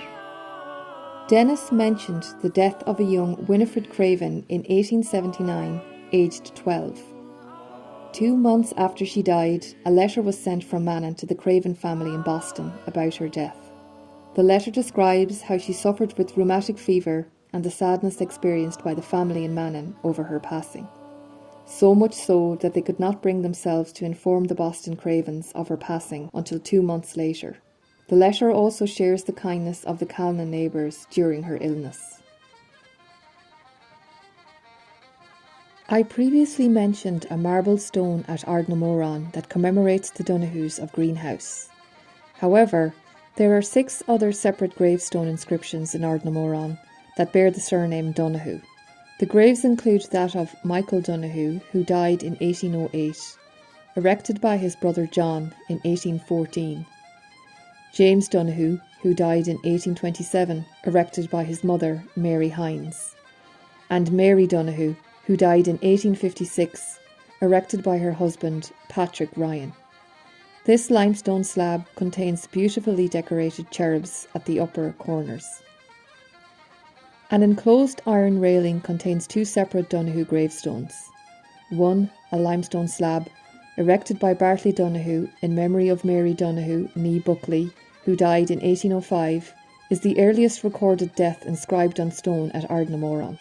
Dennis mentioned the death of a young Winifred Craven in 1879, aged 12. 2 months after she died, a letter was sent from Mannin to the Craven family in Boston about her death. The letter describes how she suffered with rheumatic fever and the sadness experienced by the family in Mannin over her passing. So much so that they could not bring themselves to inform the Boston Cravens of her passing until 2 months later. The letter also shares the kindness of the Calnan neighbours during her illness. I previously mentioned a marble stone at Ardnamoran that commemorates the Donohues of Greenhouse. However, there are 6 other separate gravestone inscriptions in Ardnamoran that bear the surname Donohue. The graves include that of Michael Donohue, who died in 1808, erected by his brother John in 1814. James Donohue, who died in 1827, erected by his mother Mary Hines. And Mary Donohue, who died in 1856, erected by her husband Patrick Ryan. This limestone slab contains beautifully decorated cherubs at the upper corners. An enclosed iron railing contains 2 separate Donohue gravestones. One, a limestone slab, erected by Bartley Donohue in memory of Mary Donohue, née Buckley, who died in 1805, is the earliest recorded death inscribed on stone at Ardnamoran.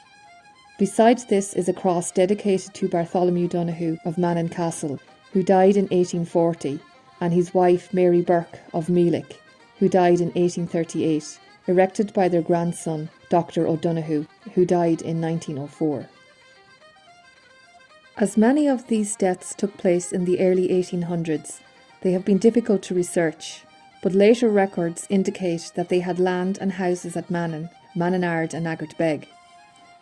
Besides this is a cross dedicated to Bartholomew Donohue of Mannin Castle, who died in 1840, and his wife Mary Burke of Meelick, who died in 1838, erected by their grandson Dr. O'Donoghue, who died in 1904. As many of these deaths took place in the early 1800s, they have been difficult to research, but later records indicate that they had land and houses at Mannin, Manninard and Aggard.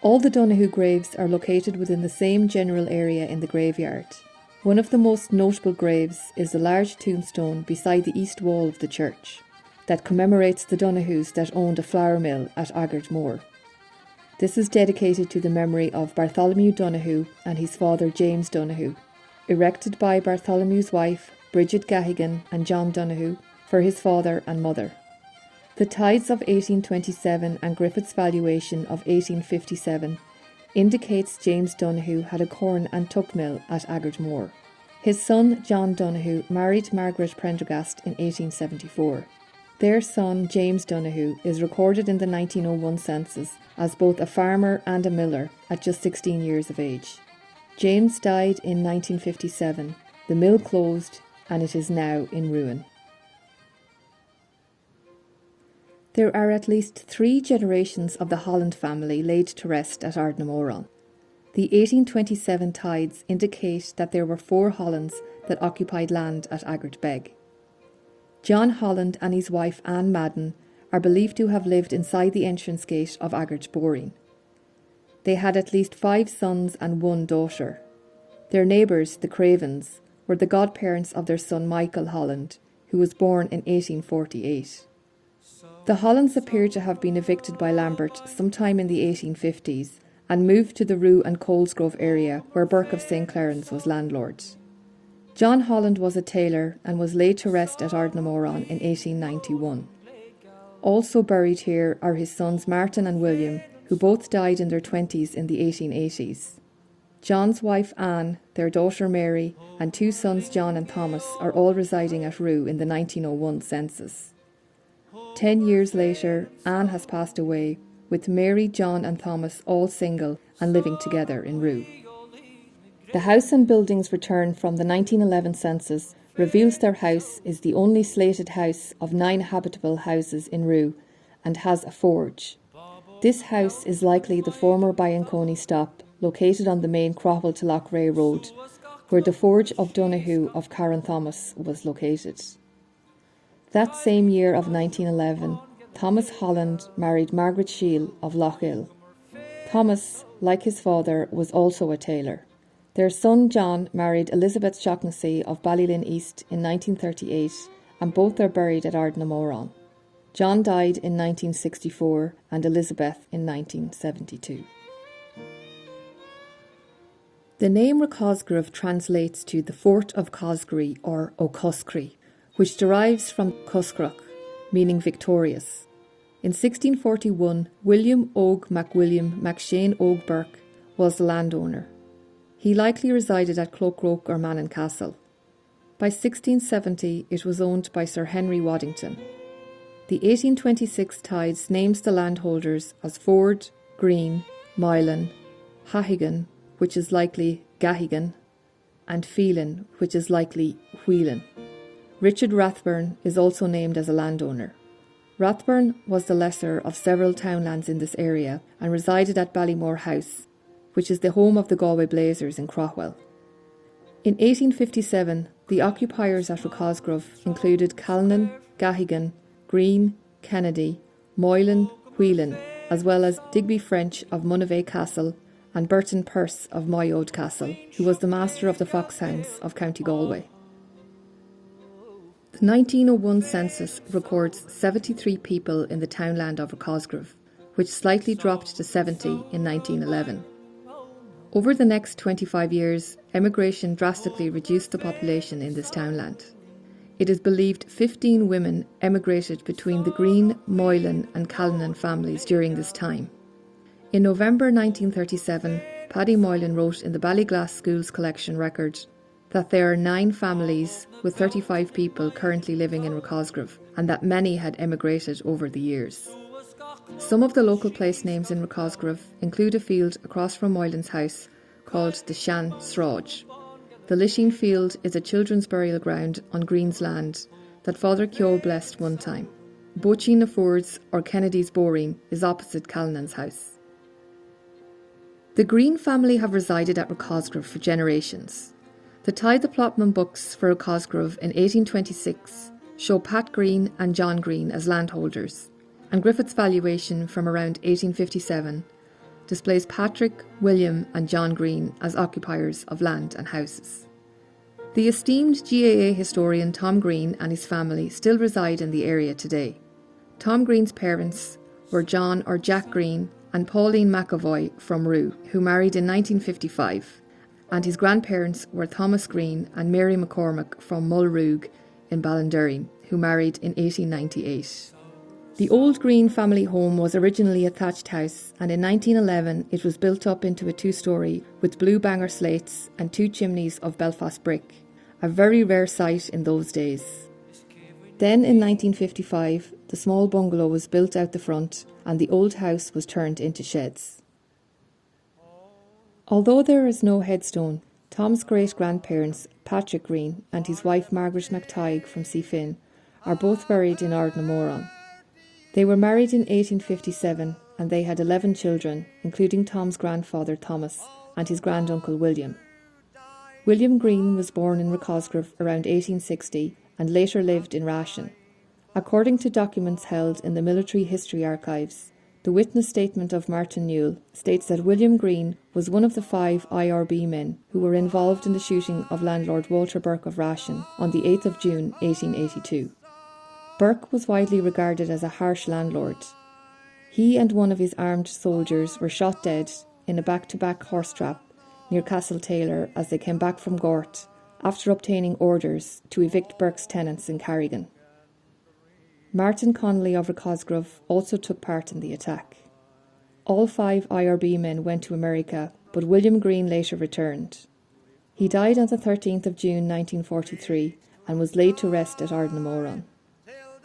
All the Donohue graves are located within the same general area in the graveyard. One of the most notable graves is a large tombstone beside the east wall of the church that commemorates the Donohues that owned a flour mill at Aggard. This is dedicated to the memory of Bartholomew Donohue and his father James Donohue, erected by Bartholomew's wife Bridget Gahigan and John Donohue for his father and mother. The tithes of 1827 and Griffith's valuation of 1857 indicates James Donohue had a corn and tuck mill at Aggard. His son John Donohue married Margaret Prendergast in 1874. Their son James Donohue is recorded in the 1901 census as both a farmer and a miller at just 16 years of age. James died in 1957, the mill closed and it is now in ruin. There are at least 3 generations of the Holland family laid to rest at Ardnamoran. The 1827 tithes indicate that there were 4 Hollands that occupied land at Aggard. John Holland and his wife Anne Madden are believed to have lived inside the entrance gate of Aggard Boreen. They had at least 5 sons and 1 daughter. Their neighbours, the Cravens, were the godparents of their son Michael Holland, who was born in 1848. The Hollands appear to have been evicted by Lambert sometime in the 1850s and moved to the Roo and Colesgrove area where Burke of St. Clarence was landlord. John Holland was a tailor and was laid to rest at Ardnamoran in 1891. Also buried here are his sons Martin and William, who both died in their 20s in the 1880s. John's wife Anne, their daughter Mary, and two sons John and Thomas are all residing at Roo in the 1901 census. 10 years later, Anne has passed away, with Mary, John and Thomas all single and living together in Roo. The house and buildings returned from the 1911 census reveals their house is the only slated house of 9 habitable houses in Roo and has a forge. This house is likely the former Ballinconey stop located on the main Craughwell to Loughrea road, where the forge of Donoghue of Karen Thomas was located. That same year of 1911, Thomas Holland married Margaret Shiel of Lochill. Thomas, like his father, was also a tailor. Their son John married Elizabeth Shaughnessy of Ballylin East in 1938, and both are buried at Ardnamoran. John died in 1964 and Elizabeth in 1972. The name Rathcosgrove translates to the Fort of Cosgree or O'Coscree, which derives from Cloghroak, meaning victorious. In 1641, William Og MacWilliam MacShane Og Burke was the landowner. He likely resided at Cloghroak or Mannin Castle. By 1670, it was owned by Sir Henry Waddington. The 1826 tides names the landholders as Ford, Green, Moylan, Hahigan, which is likely Gahigan, and Phelan, which is likely Whelan. Richard Rathburn is also named as a landowner. Rathburn was the lesser of several townlands in this area and resided at Ballymore House, which is the home of the Galway Blazers in Craughwell. In 1857, the occupiers at Rathcosgrove included Callan, Gahigan, Green, Kennedy, Moylan, Whelan, as well as Digby French of Munavay Castle and Burton Pearse of Moyode Castle, who was the master of the foxhounds of County Galway. The 1901 census records 73 people in the townland of Rathcosgrove, which slightly dropped to 70 in 1911. Over the next 25 years, emigration drastically reduced the population in this townland. It is believed 15 women emigrated between the Green, Moylan and Callan families during this time. In November 1937, Paddy Moylan wrote in the Ballyglass Schools collection record that there are 9 families with 35 people currently living in Rathcosgrove and that many had emigrated over the years. Some of the local place names in Rathcosgrove include a field across from Moylan's house called the Shan Sraj. The Lisheen Field is a children's burial ground on Green's land that Father Keogh blessed one time. Bochin Fords or Kennedy's Boring is opposite Callan's house. The Green family have resided at Rathcosgrove for generations. The Tithe Plotman books for Rathcosgrove in 1826 show Pat Green and John Green as landholders, and Griffith's valuation from around 1857 displays Patrick, William and John Green as occupiers of land and houses. The esteemed GAA historian Tom Green and his family still reside in the area today. Tom Green's parents were John or Jack Green and Pauline McAvoy from Roo, who married in 1955, and his grandparents were Thomas Green and Mary McCormick from Mulroog in Ballinderry, who married in 1898. The old Green family home was originally a thatched house, and in 1911 it was built up into a 2-storey with blue banger slates and 2 chimneys of Belfast brick, a very rare sight in those days. Then in 1955, the small bungalow was built out the front and the old house was turned into sheds. Although there is no headstone, Tom's great-grandparents, Patrick Green and his wife Margaret MacTighe from Seafin, are both buried in Ardnamoran. They were married in 1857 and they had 11 children, including Tom's grandfather Thomas and his granduncle William. William Green was born in Rathcosgrove around 1860 and later lived in Rashin. According to documents held in the Military History Archives, the witness statement of Martin Newell states that William Green was one of the 5 IRB men who were involved in the shooting of landlord Walter Burke of Rashin on the 8th of June 1882. Burke was widely regarded as a harsh landlord. He and one of his armed soldiers were shot dead in a back-to-back horse trap near Castle Taylor as they came back from Gort after obtaining orders to evict Burke's tenants in Carrigan. Martin Connolly of Rathcosgrove also took part in the attack. All 5 IRB men went to America, but William Green later returned. He died on the 13th of June 1943 and was laid to rest at Ardnamoran.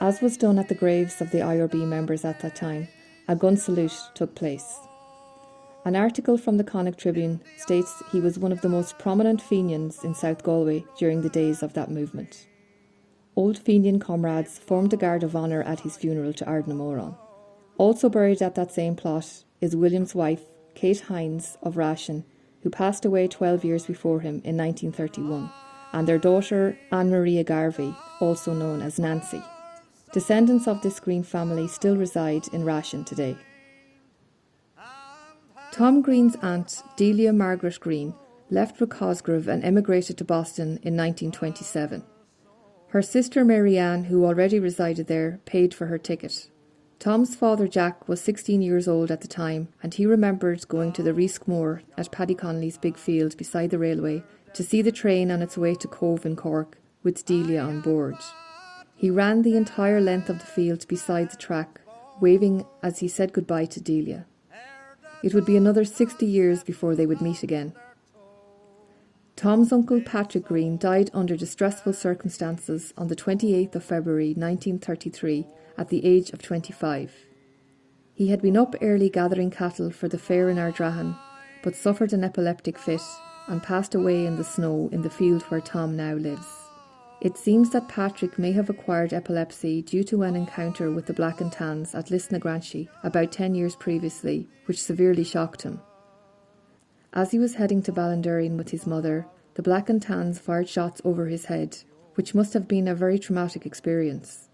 As was done at the graves of the IRB members at that time, a gun salute took place. An article from the Connacht Tribune states he was one of the most prominent Fenians in South Galway during the days of that movement. Old Fenian comrades formed a guard of honour at his funeral to Ardnamoran. Also buried at that same plot is William's wife, Kate Hines of Rashin, who passed away 12 years before him in 1931, and their daughter Anne-Maria Garvey, also known as Nancy. Descendants of this Green family still reside in Rashin today. Tom Green's aunt, Delia Margaret Green, left Rathcosgrove and emigrated to Boston in 1927. Her sister Marianne, who already resided there, paid for her ticket. Tom's father Jack was 16 years old at the time, and he remembered going to the Reescmore at Paddy Connolly's big field beside the railway to see the train on its way to Cove in Cork with Delia on board. He ran the entire length of the field beside the track, waving as he said goodbye to Delia. It would be another 60 years before they would meet again. Tom's uncle Patrick Green died under distressful circumstances on the 28th of February 1933 at the age of 25. He had been up early gathering cattle for the fair in Ardnamoran, but suffered an epileptic fit and passed away in the snow in the field where Tom now lives. It seems that Patrick may have acquired epilepsy due to an encounter with the Black and Tans at Lisnagranshy about 10 years previously, which severely shocked him. As he was heading to Ballinamannin with his mother, the Black and Tans fired shots over his head, which must have been a very traumatic experience.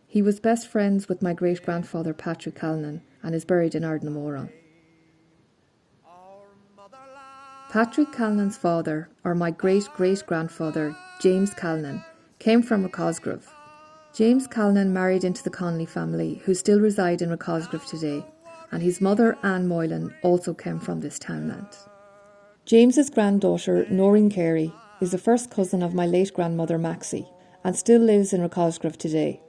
He was best friends with my great-grandfather Patrick Callan and is buried in Ardnamoran. Patrick Callan's father, or my great-great-grandfather, James Callan, came from Rathcosgrove. James Callan married into the Connolly family, who still reside in Rathcosgrove today, and his mother, Anne Moylan, also came from this townland. James's granddaughter, Noreen Carey, is the first cousin of my late grandmother, Maxie, and still lives in Rathcosgrove today.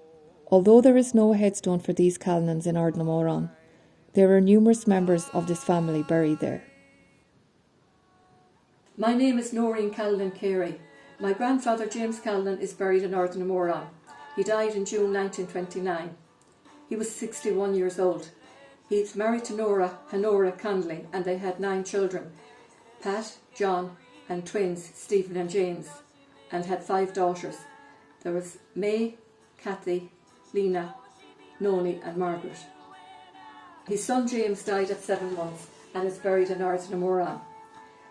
Although there is no headstone for these Callans in Ardnamoran, there are numerous members of this family buried there. My name is Noreen Callan Carey. My grandfather, James Callan, is buried in Ardnamoran. He died in June 1929. He was 61 years old. He's married to Honora Connolly, and they had 9 children, Pat, John, and twins, Stephen and James, and had 5 daughters. There was May, Kathy, Lena, Noni and Margaret. His son James died at 7 months and is buried in Ardnamoran.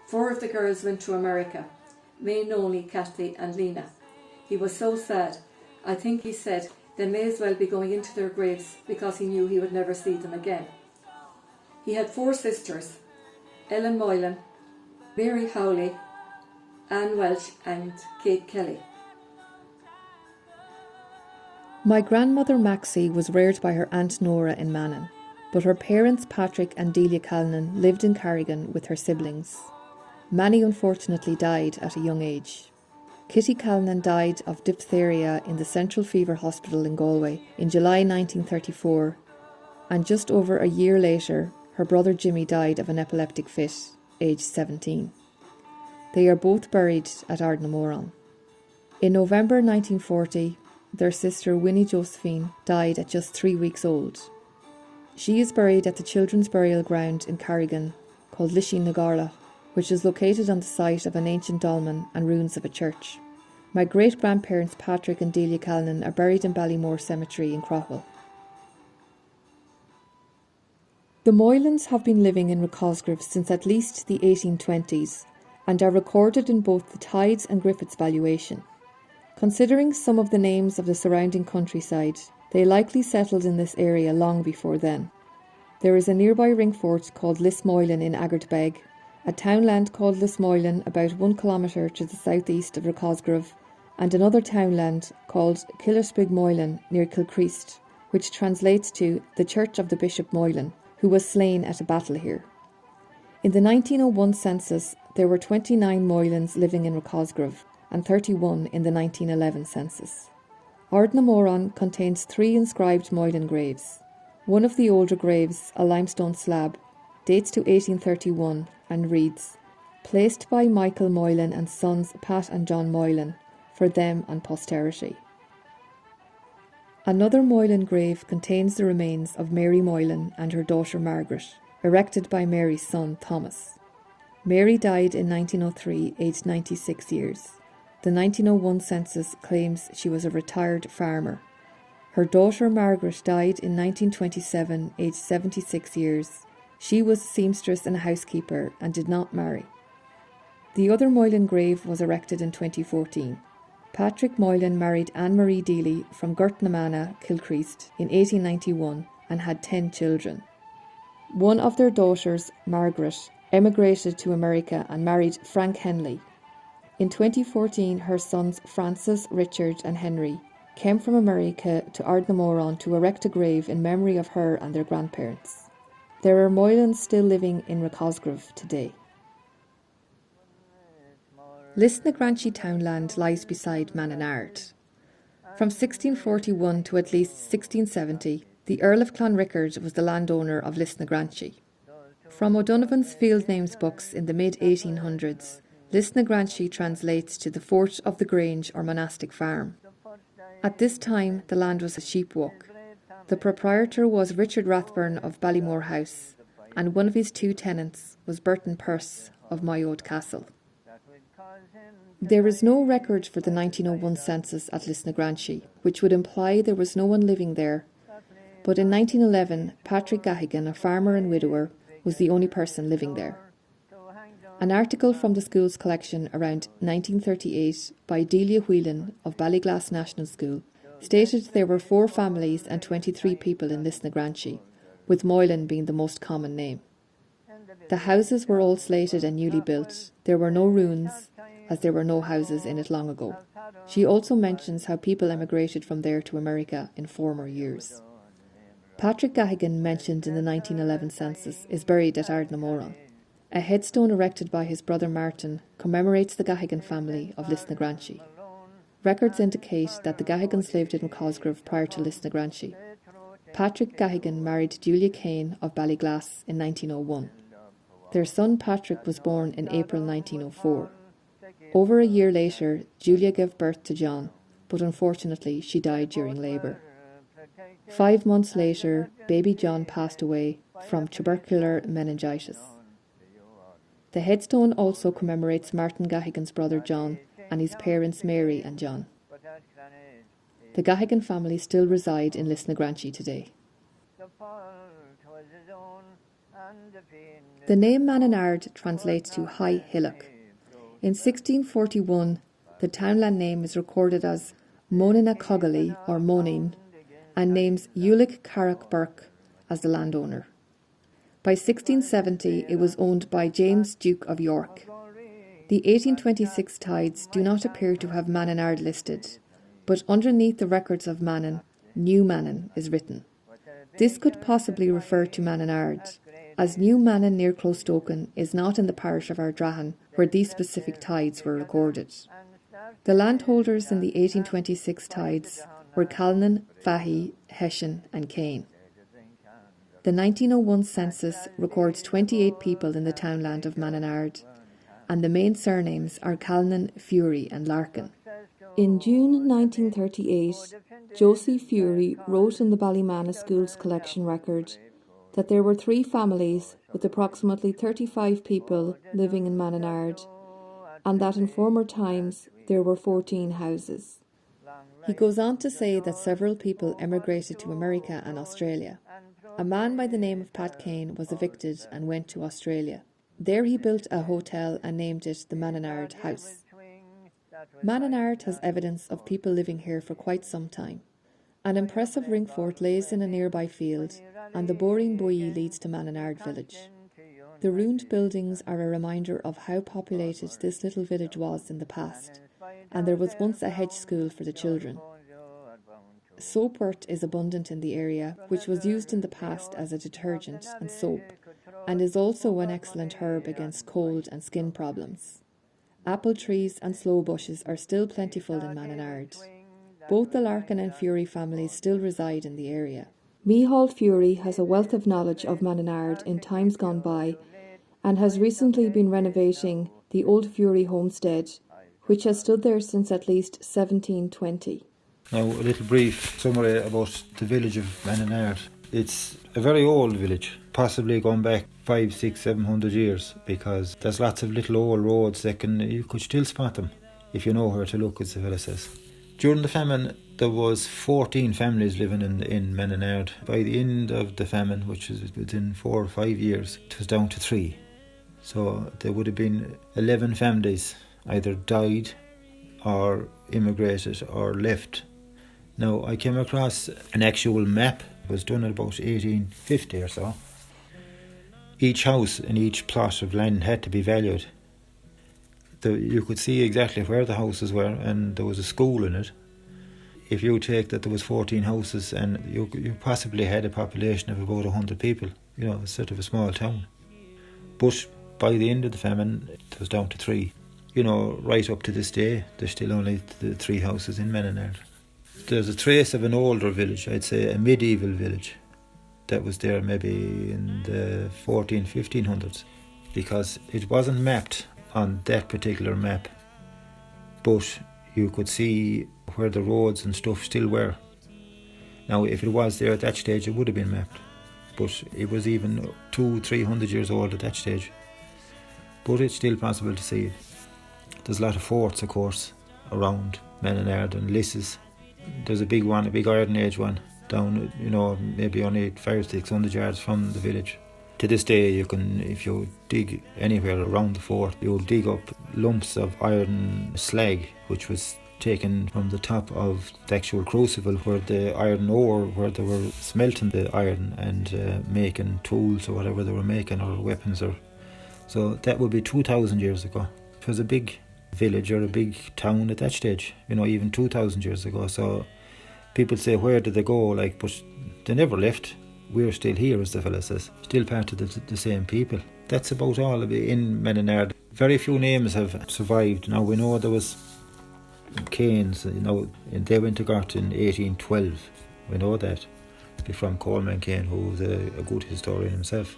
4 of the girls went to America, May, Noni, Kathy and Lena. He was so sad. I think he said they may as well be going into their graves because he knew he would never see them again. He had 4 sisters, Ellen Moylan, Mary Howley, Anne Welch and Kate Kelly. My grandmother Maxie was reared by her Aunt Nora in Mannin, but her parents Patrick and Delia Callan lived in Carrigan with her siblings. Many unfortunately died at a young age. Kitty Callan died of diphtheria in the Central Fever Hospital in Galway in July 1934, and just over a year later her brother Jimmy died of an epileptic fit, aged 17. They are both buried at Ardnamoran. In November 1940, their sister Winnie Josephine died at just 3 weeks old. She is buried at the children's burial ground in Carrigan called Lissindragan, which is located on the site of an ancient dolmen and ruins of a church. My great-grandparents Patrick and Delia Callan are buried in Ballymore Cemetery in Craughwell. The Moylans have been living in Rathcosgrove since at least the 1820s and are recorded in both the Tides and Griffiths valuation. Considering some of the names of the surrounding countryside, they likely settled in this area long before then. There is a nearby ringfort called Lismoylan in Aggard, a townland called Lismoylan about 1 kilometre to the southeast of Rathcosgrove, and another townland called Killerspigmoylan near Kilcreast, which translates to the Church of the Bishop Moylan, who was slain at a battle here. In the 1901 census, there were 29 Moylans living in Rathcosgrove and 31 in the 1911 census. Ardnamoran contains 3 inscribed Moylan graves. One of the older graves, a limestone slab, dates to 1831 and reads, "Placed by Michael Moylan and sons Pat and John Moylan, for them and posterity." Another Moylan grave contains the remains of Mary Moylan and her daughter Margaret, erected by Mary's son Thomas. Mary died in 1903, aged 96 years. The 1901 census claims she was a retired farmer. Her daughter Margaret died in 1927, aged 76 years. She was a seamstress and a housekeeper and did not marry. The other Moylan grave was erected in 2014. Patrick Moylan married Anne-Marie Deely from Ardnamoran, Kilcreast, in 1891 and had 10 children. One of their daughters, Margaret, emigrated to America and married Frank Henley. In 2014, her sons Francis, Richard and Henry came from America to Ardnamoran to erect a grave in memory of her and their grandparents. There are Moylans still living in Rathcosgrove today. Lisnagranshy Townland lies beside Manninard. From 1641 to at least 1670, the Earl of Clonrickard was the landowner of Lisnagranshy. From O'Donovan's field names books in the mid-1800s, Lisnagranshy translates to the fort of the grange or monastic farm. At this time, the land was a sheep walk. The proprietor was Richard Rathburn of Ballymore House, and one of his 2 tenants was Burton Pearse of Mannin Castle. There is no record for the 1901 census at Lisnagranshy, which would imply there was no one living there. But in 1911, Patrick Galligan, a farmer and widower, was the only person living there. An article from the school's collection around 1938 by Delia Whelan of Ballyglass National School stated there were 4 families and 23 people in Lisnagranshy, with Moylan being the most common name. The houses were all slated and newly built. There were no ruins, as there were no houses in it long ago. She also mentions how people emigrated from there to America in former years. Patrick Galligan, mentioned in the 1911 census, is buried at Ardnamoran. A headstone erected by his brother Martin commemorates the Galligan family of Lisnagranshy. Records indicate that the Galligans lived in Colesgrove prior to Lisnagranshy. Patrick Galligan married Julia Kane of Ballyglass in 1901. Their son Patrick was born in April 1904. Over a year later, Julia gave birth to John, but unfortunately she died during labour. 5 months later, baby John passed away from tubercular meningitis. The headstone also commemorates Martin Galligan's brother John and his parents Mary and John. The Galligan family still reside in Lisnagranshy today. The name Manninard translates to high hillock. In 1641, the townland name is recorded as Monina or Monin, and names Ulick Carrick Burke as the landowner. By 1670, it was owned by James, Duke of York. The 1826 tides do not appear to have Manninard listed, but underneath the records of Mannin, New Mannin is written. This could possibly refer to Manninard, as New Mannin near Clostoken is not in the parish of Ardnamoran, where these specific tides were recorded. The landholders in the 1826 tides were Calnan, Fahy, Hessian and Kane. The 1901 census records 28 people in the townland of Manninard, and the main surnames are Calnan, Fury and Larkin. In June 1938, Josie Fury wrote in the Ballinamannin School's collection record that there were 3 families with approximately 35 people living in Manninard, and that in former times there were 14 houses. He goes on to say that several people emigrated to America and Australia. A man by the name of Pat Kane was evicted and went to Australia. There he built a hotel and named it the Manninard House. Manninard has evidence of people living here for quite some time. An impressive ring fort lays in a nearby field, and the Boring Buoy leads to Manninard village. The ruined buildings are a reminder of how populated this little village was in the past, and there was once a hedge school for the children. Soapwort is abundant in the area, which was used in the past as a detergent and soap, and is also an excellent herb against cold and skin problems. Apple trees and sloe bushes are still plentiful in Manninard. Both the Larkin and Fury families still reside in the area. Micheál Fury has a wealth of knowledge of Manninard in times gone by and has recently been renovating the old Fury homestead, which has stood there since at least 1720. Now, a little brief summary about the village of Manninard. It's a very old village, possibly going back 500, 600, 700 years, because there's lots of little old roads that you could still spot them if you know where to look, as the fella says. During the famine, there was 14 families living in Manninard. By the end of the famine, which was within 4 or 5 years, it was down to 3. So there would have been 11 families either died or immigrated or left. Now, I came across an actual map. It was done at about 1850 or so. Each house and each plot of land had to be valued. You could see exactly where the houses were, and there was a school in it. If you take that there was 14 houses and you possibly had a population of about 100 people, it's sort of a small town. But by the end of the famine, it was down to 3. Right up to this day, there's still only the 3 houses in Manninard. There's a trace of an older village, I'd say a medieval village, that was there maybe in the 1500s, because it wasn't mapped on that particular map, but you could see where the roads and stuff still were. Now, if it was there at that stage, it would have been mapped, but it was even 200-300 years old at that stage. But it's still possible to see it. There's a lot of forts, of course, around Manninard and Lisses. There's a big one, a big Iron Age one, down, maybe only 500-600 yards from the village. To this day, you can, if you dig anywhere around the fort, you'll dig up lumps of iron slag, which was taken from the top of the actual crucible where the iron ore, where they were smelting the iron and making tools or whatever they were making, or weapons. So that would be 2,000 years ago. It was a big village or a big town at that stage, even 2,000 years ago. So people say, where did they go? But they never left. We're still here, as the fella says, still part of the same people. That's about all in Manninard. Very few names have survived. Now, we know there was Canes, and they went to Gort in 1812. We know that, from Coleman Kane, who was a good historian himself.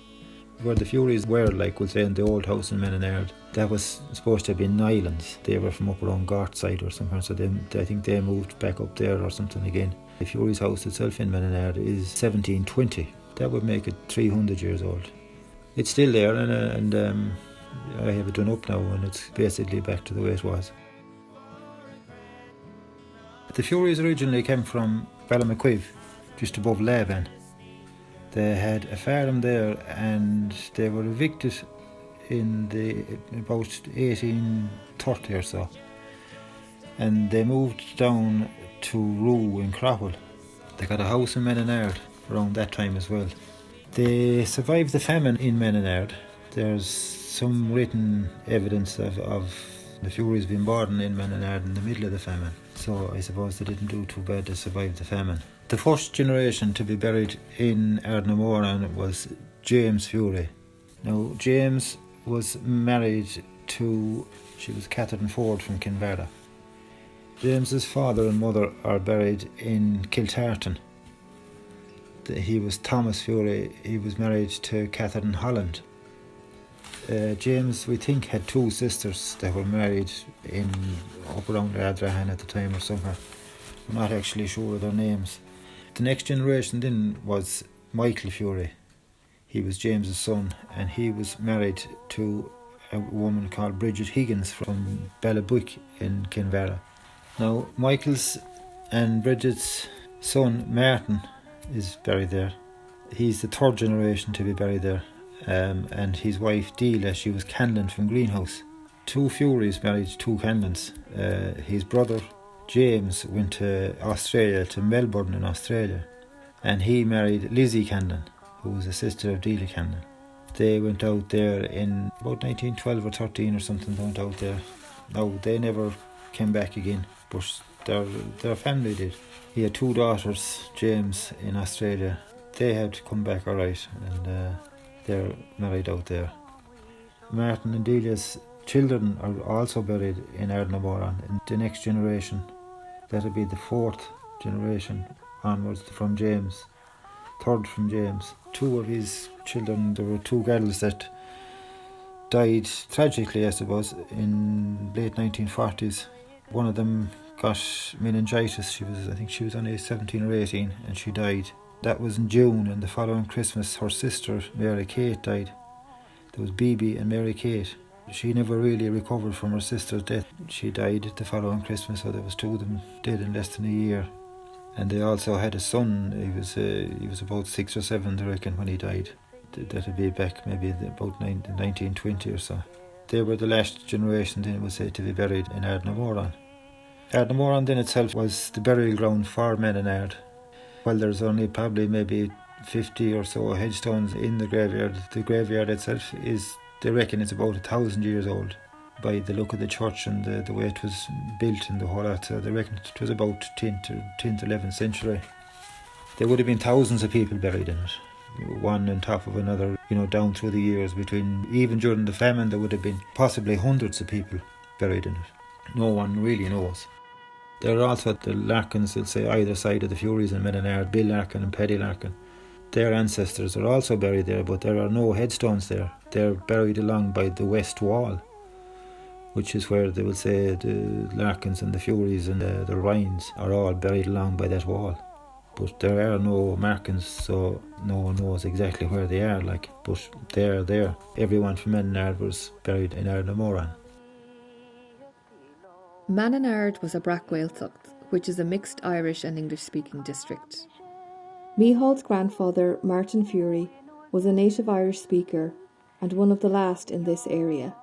Where the Furies were, we'll say, in the old house in Manninard, that was supposed to have been Nylands. They were from up around Gort side or somewhere, so I think they moved back up there or something again. The Furies house itself in Manninard is 1720. That would make it 300 years old. It's still there, and I have it done up now, and it's basically back to the way it was. The Furies originally came from Ballinamannin, just above Laban. They had a farm there, and they were evicted in about 1830 or so. And they moved down to Roo in Craughwell. They got a house in Manninard around that time as well. They survived the famine in Manninard. There's some written evidence of the Furies being born in Manninard in the middle of the famine. So I suppose they didn't do too bad to survive the famine. The first generation to be buried in Ardnamoran was James Fury. Now, James was married to, she was Catherine Ford from Kinvara. James's father and mother are buried in Kiltartan. He was Thomas Fury. He was married to Catherine Holland. James, we think, had 2 sisters that were married up around Ardnamoran at the time or somewhere. I'm not actually sure of their names. The next generation then was Michael Fury. He was James's son, and he was married to a woman called Bridget Higgins from Ballabuik in Kinvara. Now, Michael's and Bridget's son Martin is buried there. He's the 3rd generation to be buried there. And his wife Deela, she was Canlan from Greenhouse. 2 Furies married 2 Canlans. His brother James went to Australia, to Melbourne in Australia, and he married Lizzie Canlan, who was a sister of Deela Canlan. They went out there in about 1912 or 13 or something. They went out there. No, they never came back again, but their family did. He had 2 daughters, James, in Australia. They had come back alright, and they're married out there. Martin and Delia's children are also buried in Ardnamoran. In the next generation, that'll be the 4th generation onwards from James. third from James. Two of his children, there were two girls that died tragically, I suppose, in late 1940s. One of them got meningitis. I think she was only 17 or 18, and she died. That was in June, and the following Christmas her sister, Mary Kate, died. There was Bibi and Mary Kate. She never really recovered from her sister's death. She died the following Christmas, so there was two of them dead in less than a year. And they also had a son. He was about 6 or 7, I reckon, when he died. That'd be back maybe about 1920 or so. They were the last generation, then it was said, to be buried in Ardnamoran. Ardnamoran then itself was the burial ground for Manninard. Well, there's only probably maybe 50 or so headstones in the graveyard. The graveyard itself is, they reckon it's about 1,000 years old by the look of the church and the way it was built and the whole lot. So they reckon it was about 10th to 11th century. There would have been thousands of people buried in it, one on top of another, down through the years. Even during the famine, there would have been possibly hundreds of people buried in it. No one really knows. There are also the Larkins, they'll say, either side of the Furies in Manninard, Bill Larkin and Paddy Larkin. Their ancestors are also buried there, but there are no headstones there. They're buried along by the west wall, which is where they will say the Larkins and the Furies and the Ryans are all buried along by that wall. But there are no markings, so no one knows exactly where they are, but they're there. Everyone from Manninard was buried in Ardnamoran. Manninard was a Brackwale, which is a mixed Irish and English-speaking district. Mihald's grandfather, Martin Fury, was a native Irish speaker and one of the last in this area.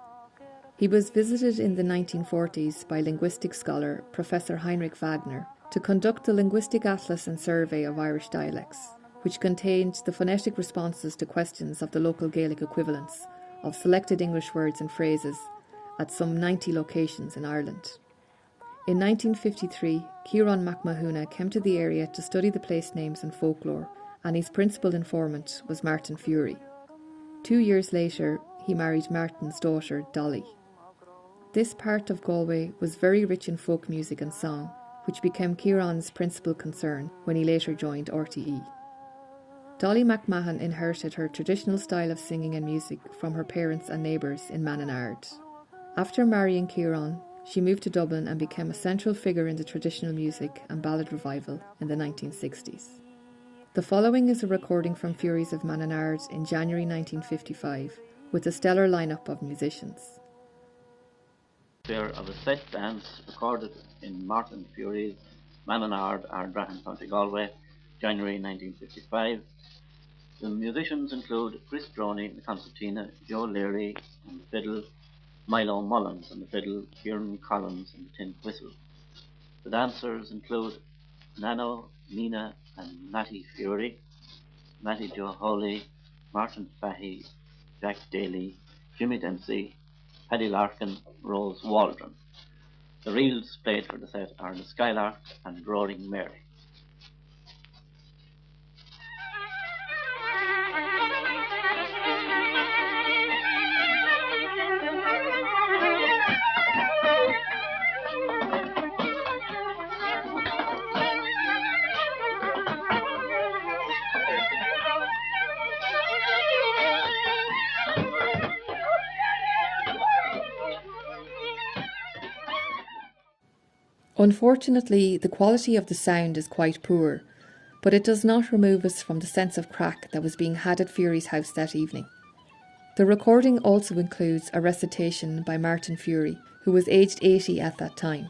He was visited in the 1940s by linguistic scholar Professor Heinrich Wagner to conduct the Linguistic Atlas and Survey of Irish Dialects, which contained the phonetic responses to questions of the local Gaelic equivalents of selected English words and phrases at some 90 locations in Ireland. In 1953, Ciarán MacMahuna came to the area to study the place names and folklore, and his principal informant was Martin Fury. 2 years later, he married Martin's daughter, Dolly. This part of Galway was very rich in folk music and song, which became Ciarán's principal concern when he later joined RTE. Dolly McMahon inherited her traditional style of singing and music from her parents and neighbours in Manninard. After marrying Ciarán, she moved to Dublin and became a central figure in the traditional music and ballad revival in the 1960s. The following is a recording from Furies of Manninard in January 1955 with a stellar lineup of musicians. Of a set dance recorded in Martin Fury's Manninard, Ardnamoran, County Galway, January 1955. The musicians include Chris Droney on the concertina, Joe Leary on the fiddle, Milo Mullins on the fiddle, Kieran Collins on the tin whistle. The dancers include Nano, Nina and Matty Fury, Matty Joe Holy, Martin Fahey, Jack Daly, Jimmy Dempsey, Paddy Larkin, Rose Waldron. The reels played for the set are the Skylark and Roaring Mary. Unfortunately, the quality of the sound is quite poor, but it does not remove us from the sense of crack that was being had at Fury's house that evening. The recording also includes a recitation by Martin Fury, who was aged 80 at that time.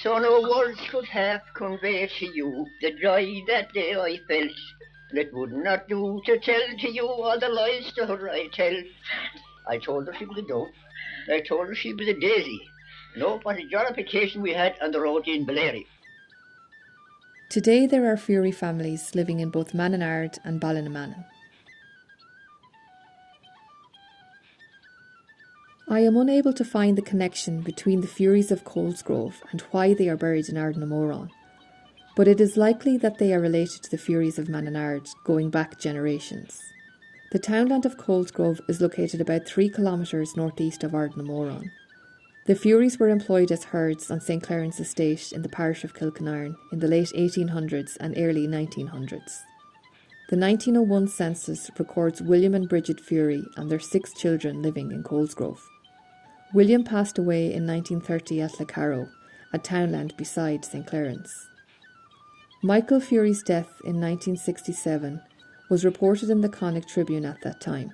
So no words could half convey to you the joy that day I felt, and it would not do to tell to you all the lies to her I tell. I told her she was a dove, I told her she was a daisy. No, what a jollification we had on the road in Ballinamannin. Today there are Fury families living in both Manninard and Ballinamannin. I am unable to find the connection between the Furies of Colesgrove and why they are buried in Ardnamoran, but it is likely that they are related to the Furies of Manninard going back generations. The townland of Colesgrove is located about 3 kilometres northeast of Ardnamoran. The Furies were employed as herds on St Claren's estate in the parish of Kilkenarn in the late 1800s and early 1900s. The 1901 census records William and Bridget Fury and their 6 children living in Colesgrove. William passed away in 1930 at Cloghroak, a townland beside St Claren's. Michael Fury's death in 1967 was reported in the Connacht Tribune at that time.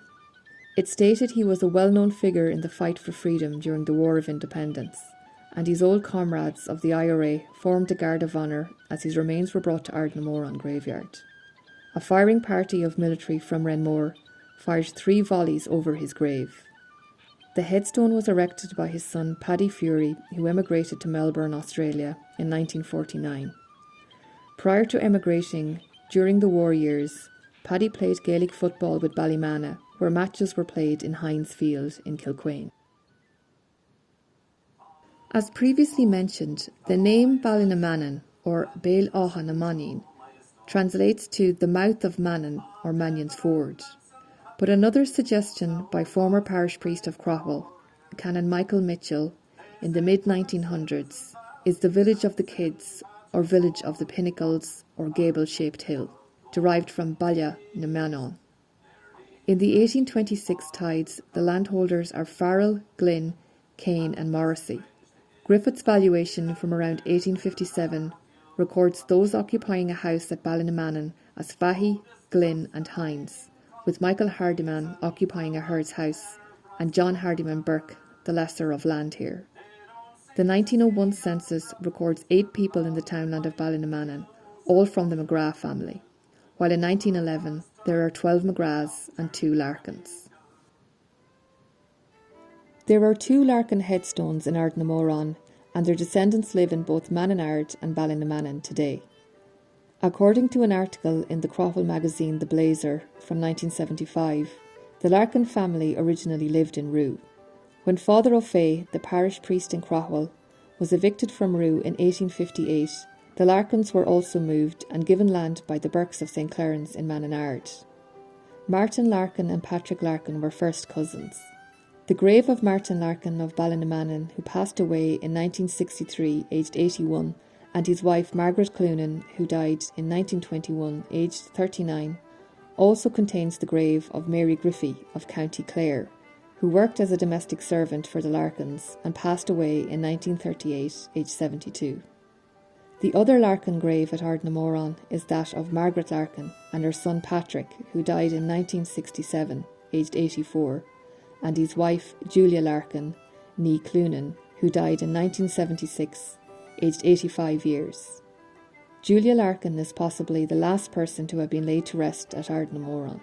It stated he was a well-known figure in the fight for freedom during the War of Independence, and his old comrades of the IRA formed a guard of honour as his remains were brought to Ardnamoran graveyard. A firing party of military from Renmore fired 3 volleys over his grave. The headstone was erected by his son Paddy Fury, who emigrated to Melbourne, Australia in 1949. Prior to emigrating, during the war years, Paddy played Gaelic football with Ballinamannin, where matches were played in Heinz Field in Kilquane. As previously mentioned, the name Ballinamannin, or Ballinamannin, translates to the mouth of Mannin or Mannion's Ford. But another suggestion by former parish priest of Craughwell, Canon Michael Mitchell, in the mid-1900s, is the village of the Kids, or village of the Pinnacles, or gable-shaped hill, derived from Ballinamannin. In the 1826 tides, the landholders are Farrell, Glynn, Kane and Morrissey. Griffith's valuation from around 1857 records those occupying a house at Ballinamannin as Fahey, Glynn and Hines, with Michael Hardiman occupying a herd's house and John Hardiman Burke, the lesser of land here. The 1901 census records 8 people in the townland of Ballinamannin, all from the McGrath family, while in 1911 there are 12 McGraths and 2 Larkins. There are 2 Larkin headstones in Ardnamoran, and their descendants live in both Manninard and Ballinamannin today. According to an article in the Craughwell magazine The Blazer from 1975, the Larkin family originally lived in Roo. When Father O'Fay, the parish priest in Craughwell, was evicted from Roo in 1858, the Larkins were also moved and given land by the Burkes of St Claren's in Manninard. Martin Larkin and Patrick Larkin were first cousins. The grave of Martin Larkin of Ballinamannin, who passed away in 1963, aged 81, and his wife Margaret Cloonan, who died in 1921, aged 39, also contains the grave of Mary Griffey of County Clare, who worked as a domestic servant for the Larkins and passed away in 1938, aged 72. The other Larkin grave at Ardnamoran is that of Margaret Larkin and her son Patrick, who died in 1967, aged 84, and his wife Julia Larkin, née Cloonan, who died in 1976, aged 85 years. Julia Larkin is possibly the last person to have been laid to rest at Ardnamoran.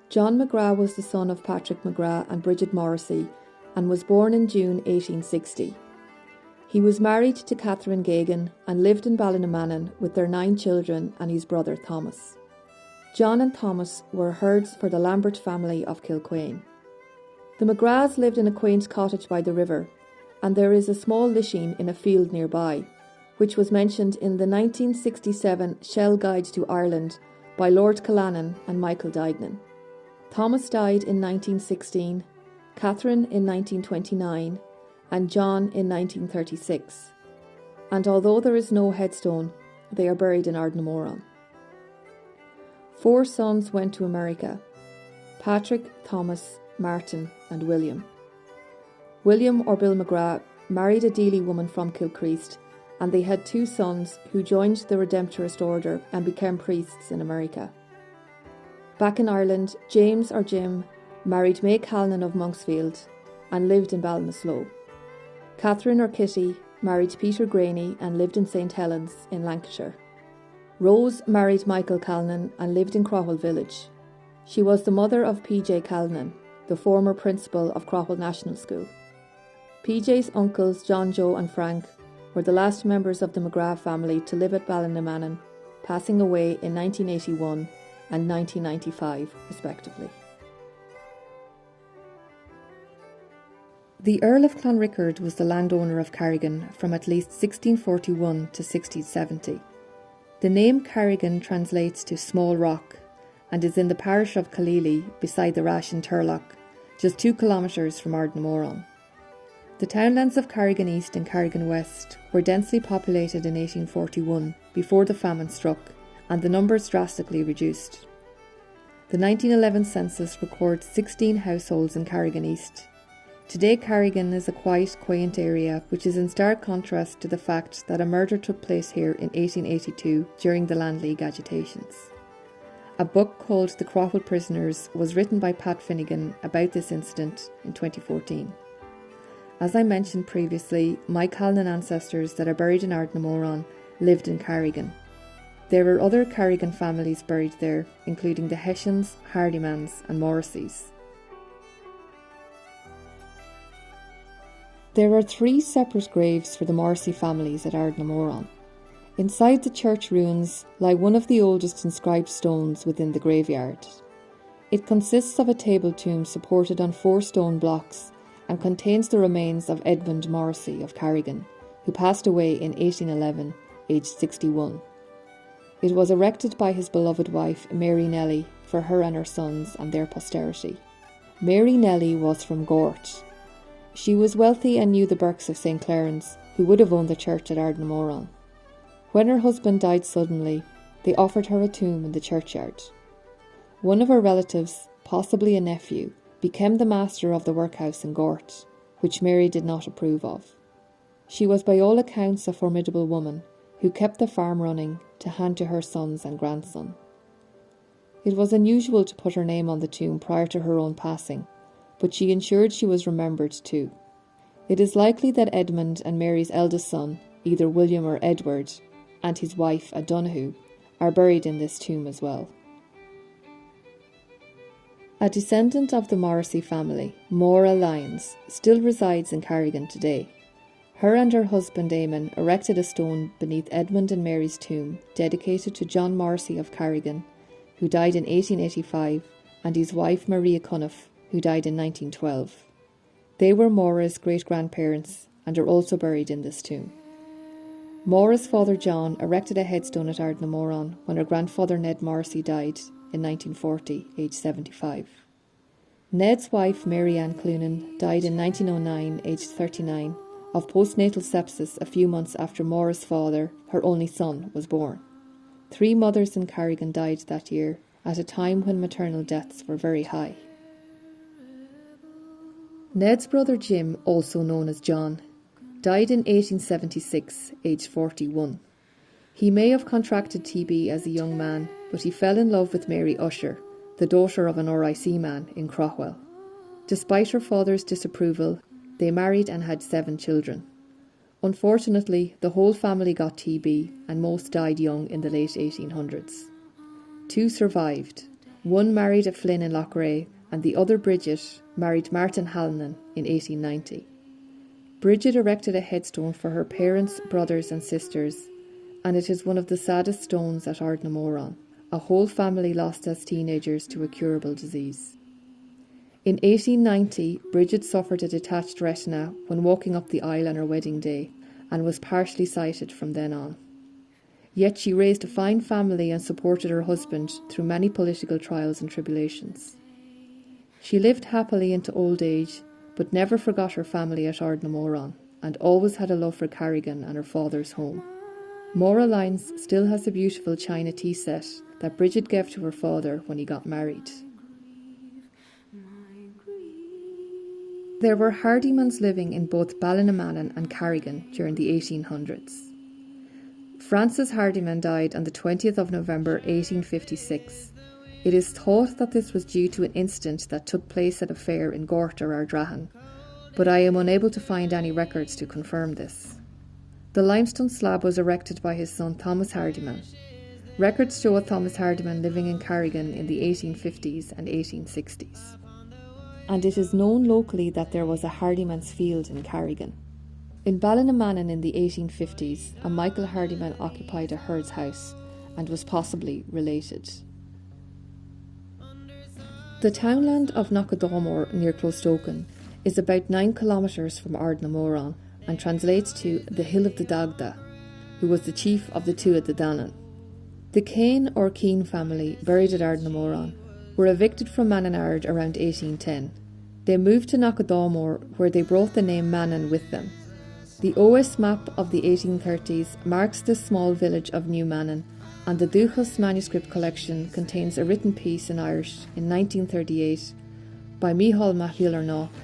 John McGrath was the son of Patrick McGrath and Bridget Morrissey and was born in June 1860. He was married to Catherine Gagan and lived in Ballinamannin with their 9 children and his brother Thomas. John and Thomas were herds for the Lambert family of Kilquane. The McGraths lived in a quaint cottage by the river, and there is a small lisheen in a field nearby, which was mentioned in the 1967 Shell Guide to Ireland by Lord Callanan and Michael Dignan. Thomas died in 1916, Catherine in 1929, and John in 1936. And although there is no headstone, they are buried in Ardnamoran. 4 sons went to America: Patrick, Thomas, Martin and William. William, or Bill McGrath, married a Deely woman from Kilcreast, and they had 2 sons who joined the Redemptorist order and became priests in America. Back in Ireland, James, or Jim, married May Callan of Monksfield and lived in Ballinasloe. Catherine, or Kitty, married Peter Graney and lived in St Helens in Lancashire. Rose married Michael Callan and lived in Craughwell village. She was the mother of PJ Callan, the former principal of Craughwell National School. PJ's uncles John, Joe and Frank were the last members of the McGrath family to live at Ballinamannin, passing away in 1981 and 1995 respectively. The Earl of Clonrickard was the landowner of Carrigan from at least 1641 to 1670. The name Carrigan translates to small rock and is in the parish of Killeely beside the Rash in Turlock just 2 kilometres from Ardnamoran. The townlands of Carrigan East and Carrigan West were densely populated in 1841 before the famine struck, and the numbers drastically reduced. The 1911 census records 16 households in Carrigan East. Today Carrigan is a quiet, quaint area which is in stark contrast to the fact that a murder took place here in 1882 during the Land League agitations. A book called The Craughwell Prisoners was written by Pat Finnegan about this incident in 2014. As I mentioned previously, my Calnan ancestors that are buried in Ardnamoran lived in Carrigan. There are other Carrigan families buried there, including the Hessians, Hardymans and Morrisseys. There are 3 separate graves for the Morrissey families at Ardnamoran. Inside the church ruins lie one of the oldest inscribed stones within the graveyard. It consists of a table tomb supported on 4 stone blocks and contains the remains of Edmund Morrissey of Carrigan, who passed away in 1811, aged 61. It was erected by his beloved wife Mary Nelly for her and her sons and their posterity. Mary Nelly was from Gort. She was wealthy and knew the Burkes of St. Clarence, who would have owned the church at Ardnamoran. When her husband died suddenly, they offered her a tomb in the churchyard. One of her relatives, possibly a nephew, became the master of the workhouse in Gort, which Mary did not approve of. She was by all accounts a formidable woman, who kept the farm running to hand to her sons and grandson. It was unusual to put her name on the tomb prior to her own passing, but she ensured she was remembered too. It is likely that Edmund and Mary's eldest son, either William or Edward, and his wife O'Donoghue, are buried in this tomb as well. A descendant of the Morrissey family, Maura Lyons, still resides in Carrigan today. Her and her husband Eamon erected a stone beneath Edmund and Mary's tomb dedicated to John Morrissey of Carrigan, who died in 1885, and his wife Maria Cuniff, who died in 1912. They were Maura's great-grandparents and are also buried in this tomb. Maura's father John erected a headstone at Ardnamoran when her grandfather Ned Morrissey died in 1940, aged 75. Ned's wife Mary Ann Cloonan died in 1909, aged 39, of postnatal sepsis a few months after Maura's father, her only son, was born. 3 mothers in Carrigan died that year, at a time when maternal deaths were very high. Ned's brother Jim, also known as John, died in 1876, aged 41. He may have contracted TB as a young man, but he fell in love with Mary Usher, the daughter of an RIC man in Craughwell. Despite her father's disapproval, they married and had 7 children. Unfortunately, the whole family got TB and most died young in the late 1800s. 2 survived. One married a Flynn in Loughrea, and the other, Bridget, married Martin Hallinan in 1890. Bridget erected a headstone for her parents, brothers and sisters, and it is one of the saddest stones at Ardnamoran. A whole family lost as teenagers to a curable disease. In 1890, Bridget suffered a detached retina when walking up the aisle on her wedding day, and was partially sighted from then on. Yet she raised a fine family and supported her husband through many political trials and tribulations. She lived happily into old age, but never forgot her family at Ardnamoran, and always had a love for Carrigan and her father's home. Maura Lyons still has a beautiful china tea set that Bridget gave to her father when he got married. There were Hardymans living in both Ballinamannin and Carrigan during the 1800s. Francis Hardyman died on the 20th of November 1856. It is thought that this was due to an incident that took place at a fair in Gort or Ardrahan, but I am unable to find any records to confirm this. The limestone slab was erected by his son Thomas Hardyman. Records show a Thomas Hardyman living in Carrigan in the 1850s and 1860s. And it is known locally that there was a Hardyman's field in Carrigan. In Ballinamannin in the 1850s, a Michael Hardyman occupied a herd's house and was possibly related. The townland of Knockadaumore near Clostoken is about 9 kilometres from Ardnamoran and translates to the Hill of the Dagda, who was the chief of the Tuatha De Danann. The Kane or Keane family, buried at Ardnamoran, were evicted from Manninard around 1810. They moved to Knockadaumore, where they brought the name Mannin with them. The OS map of the 1830s marks this small village of New Mannin, and the Duchas manuscript collection contains a written piece in Irish in 1938 by Micheál Mac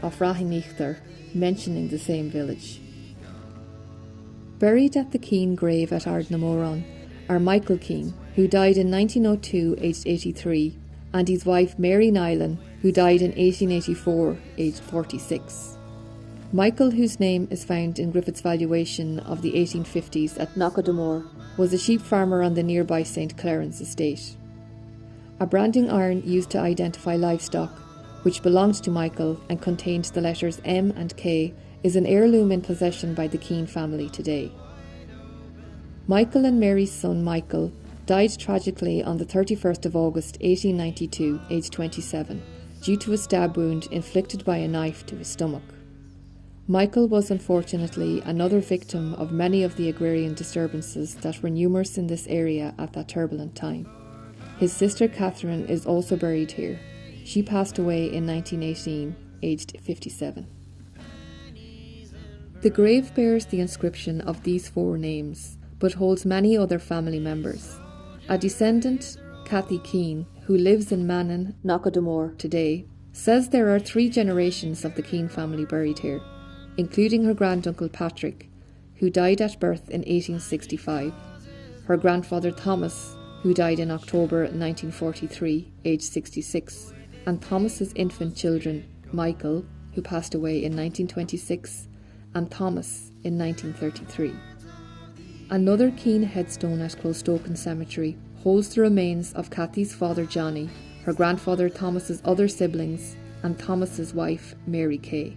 of Rathcosgrove mentioning the same village. Buried at the Keane grave at Ardnamoran are Michael Keane, who died in 1902 aged 83, and his wife Mary Nylan, who died in 1884 aged 46. Michael, whose name is found in Griffith's valuation of the 1850s at Knockadaumore, was a sheep farmer on the nearby St. Clarence estate. A branding iron used to identify livestock, which belonged to Michael and contained the letters M and K, is an heirloom in possession by the Keane family today. Michael and Mary's son Michael died tragically on the 31st of August 1892, aged 27, due to a stab wound inflicted by a knife to his stomach. Michael was unfortunately another victim of many of the agrarian disturbances that were numerous in this area at that turbulent time. His sister Catherine is also buried here. She passed away in 1918, aged 57. The grave bears the inscription of these four names, but holds many other family members. A descendant, Cathy Keane, who lives in Mannin, Knockadaumore today, says there are 3 generations of the Keane family buried here, including her granduncle Patrick, who died at birth in 1865, her grandfather Thomas, who died in October 1943, aged 66, and Thomas's infant children, Michael, who passed away in 1926, and Thomas in 1933. Another Keane headstone at Clostoken Cemetery holds the remains of Cathy's father Johnny, her grandfather Thomas's other siblings, and Thomas's wife Mary Kay.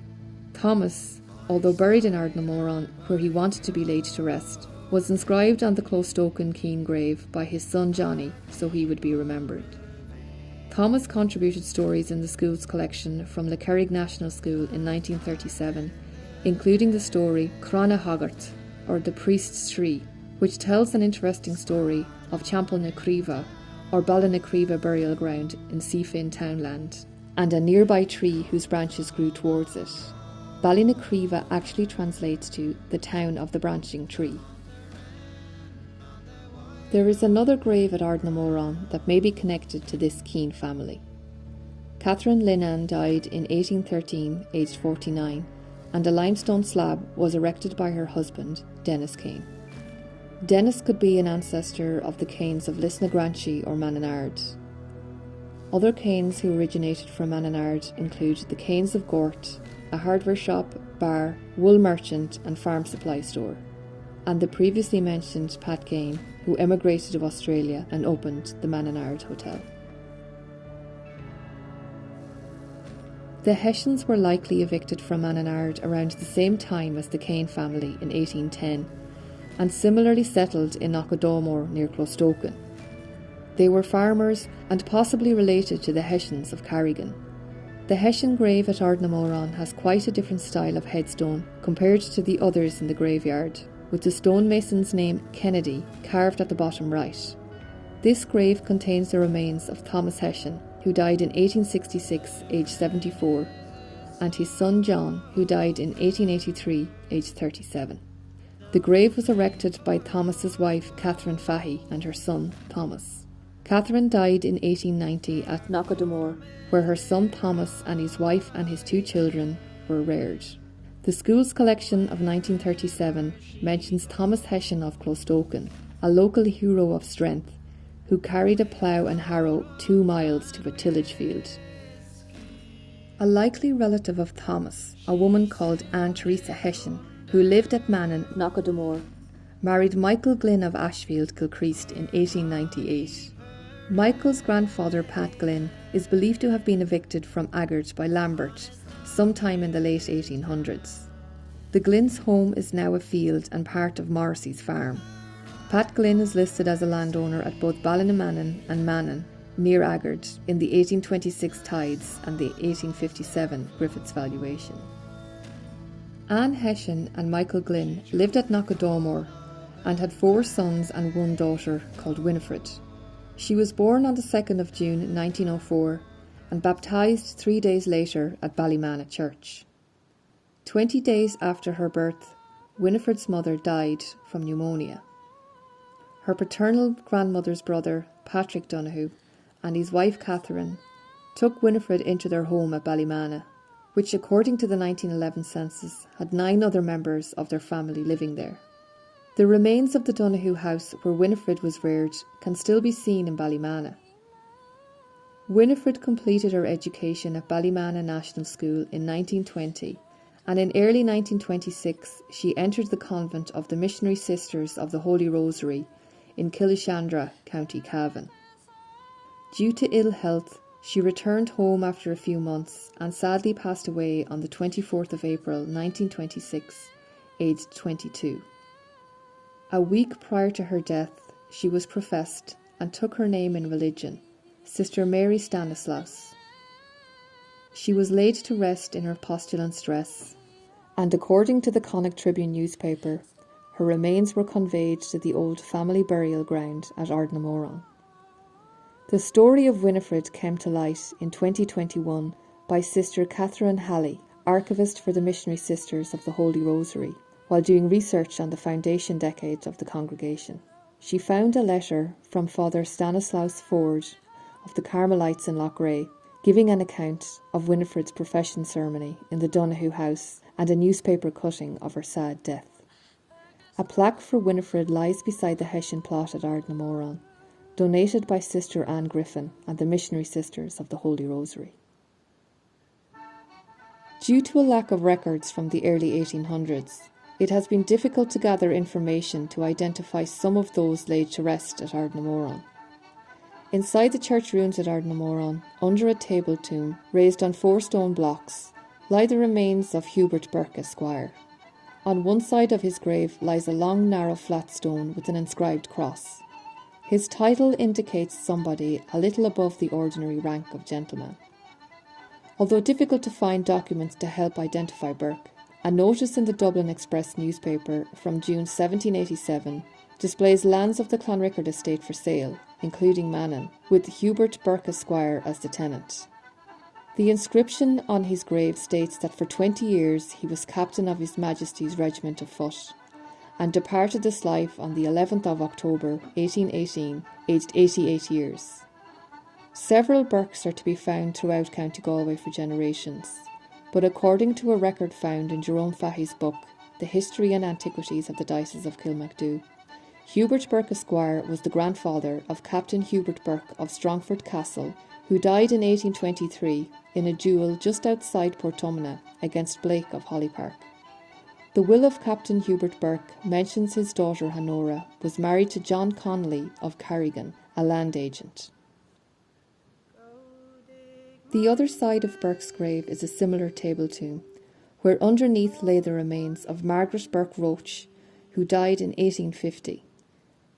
Thomas, although buried in Ardnamoran, where he wanted to be laid to rest, was inscribed on the Clostoken Keane grave by his son Johnny, so he would be remembered. Thomas contributed stories in the school's collection from the Carrigan National School in 1937, including the story Cranna Haggart, or The Priest's Tree, which tells an interesting story of Champel na Críomha, or Ballinamannin burial ground in Seafin Townland, and a nearby tree whose branches grew towards it. Ballinamannin actually translates to the town of the branching tree. There is another grave at Ardnamoran that may be connected to this Keane family. Catherine Linan died in 1813, aged 49, and a limestone slab was erected by her husband, Dennis Kane. Dennis could be an ancestor of the Kanes of Lisnagranshy or Manninard. Other Kanes who originated from Manninard include the Kanes of Gort, a hardware shop, bar, wool merchant and farm supply store, and the previously mentioned Pat Kane, who emigrated to Australia and opened the Manninard Hotel. The Hessians were likely evicted from Manninard around the same time as the Kane family in 1810, and similarly settled in Knockadaumore near Clostoken. They were farmers and possibly related to the Hessians of Carrigan. The Hessian grave at Ardnamoran has quite a different style of headstone compared to the others in the graveyard, with the stonemason's name Kennedy carved at the bottom right. This grave contains the remains of Thomas Hessian, who died in 1866, aged 74, and his son John, who died in 1883, aged 37. The grave was erected by Thomas's wife Catherine Fahy and her son Thomas. Catherine died in 1890 at Knockadaumore, where her son Thomas and his wife and his 2 children were reared. The school's collection of 1937 mentions Thomas Hessian of Clostoken, a local hero of strength, who carried a plough and harrow 2 miles to a tillage field. A likely relative of Thomas, a woman called Anne Teresa Hessian, who lived at Mannin, Knockadaumore, married Michael Glynn of Ashfield, Kilcreast in 1898. Michael's grandfather, Pat Glynn, is believed to have been evicted from Aggard by Lambert sometime in the late 1800s. The Glynn's home is now a field and part of Morrissey's farm. Pat Glynn is listed as a landowner at both Ballinamannin and Mannin, near Aggard, in the 1826 tithes and the 1857 Griffith's valuation. Anne Hessian and Michael Glynn lived at Knockadaumore and had 4 sons and 1 daughter called Winifred. She was born on the 2nd of June 1904 and baptised 3 days later at Ballinamannin Church. 20 days after her birth, Winifred's mother died from pneumonia. Her paternal grandmother's brother, Patrick Donoghue, and his wife Catherine took Winifred into their home at Ballinamannin, which according to the 1911 census had 9 other members of their family living there. The remains of the Donoghue house where Winifred was reared can still be seen in Ballinamannin. Winifred completed her education at Ballinamannin National School in 1920, and in early 1926 she entered the convent of the Missionary Sisters of the Holy Rosary in Lissindragan, County Cavan. Due to ill health, she returned home after a few months and sadly passed away on the 24th of April 1926, aged 22. A week prior to her death, she was professed and took her name in religion, Sister Mary Stanislaus. She was laid to rest in her postulant's dress, and according to the Connacht Tribune newspaper, her remains were conveyed to the old family burial ground at Ardnamoran. The story of Winifred came to light in 2021 by Sister Catherine Halley, archivist for the Missionary Sisters of the Holy Rosary, while doing research on the foundation decades of the congregation. She found a letter from Father Stanislaus Ford of the Carmelites in Loughrea, giving an account of Winifred's profession ceremony in the Donoghue house and a newspaper cutting of her sad death. A plaque for Winifred lies beside the Hessian plot at Ardnamoran, donated by Sister Anne Griffin and the Missionary Sisters of the Holy Rosary. Due to a lack of records from the early 1800s, it has been difficult to gather information to identify some of those laid to rest at Ardnamoran. Inside the church ruins at Ardnamoran, under a table tomb raised on 4 stone blocks, lie the remains of Hubert Burke Esquire. On one side of his grave lies a long, narrow, flat stone with an inscribed cross. His title indicates somebody a little above the ordinary rank of gentleman. Although difficult to find documents to help identify Burke, a notice in the Dublin Express newspaper from June 1787 displays lands of the Clonrickard estate for sale, including Mannin, with Hubert Burke Esquire as the tenant. The inscription on his grave states that for 20 years he was captain of His Majesty's Regiment of Foot and departed this life on the 11th of October 1818, aged 88 years. Several Burkes are to be found throughout County Galway for generations, but according to a record found in Jerome Fahy's book, The History and Antiquities of the Diocese of Kilmacduagh, Hubert Burke Esquire was the grandfather of Captain Hubert Burke of Strongford Castle, who died in 1823 in a duel just outside Portumna against Blake of Holly Park. The will of Captain Hubert Burke mentions his daughter Honora was married to John Connolly of Carrigan, a land agent. The other side of Burke's grave is a similar table tomb, where underneath lay the remains of Margaret Burke Roach, who died in 1850.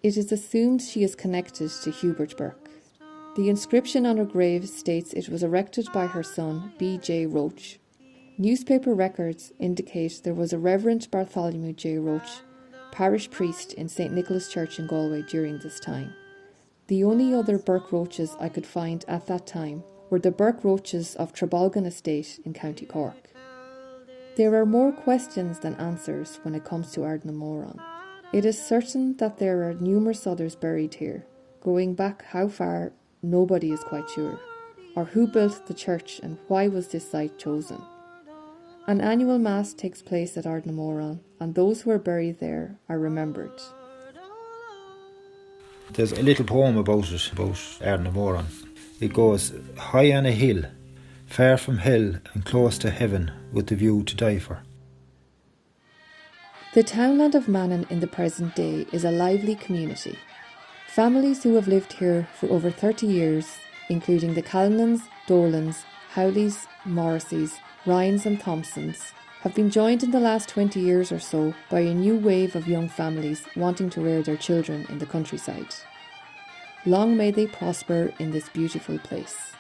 It is assumed she is connected to Hubert Burke. The inscription on her grave states it was erected by her son, B.J. Roach. Newspaper records indicate there was a Reverend Bartholomew J. Roach, parish priest in St. Nicholas Church in Galway during this time. The only other Burke Roaches I could find at that time were the Burke Roaches of Trebalgan Estate in County Cork. There are more questions than answers when it comes to Ardnamoran. It is certain that there are numerous others buried here. Going back how far, nobody is quite sure. Or who built the church and why was this site chosen? An annual mass takes place at Ardnamoran, and those who are buried there are remembered. There's a little poem about it, about Ardnamoran. It goes, high on a hill, far from hell and close to heaven, with the view to die for. The townland of Mannin in the present day is a lively community. Families who have lived here for over 30 years, including the Callanans, Dolans, Howleys, Morrisseys, Ryans and Thompsons, have been joined in the last 20 years or so by a new wave of young families wanting to rear their children in the countryside. Long may they prosper in this beautiful place.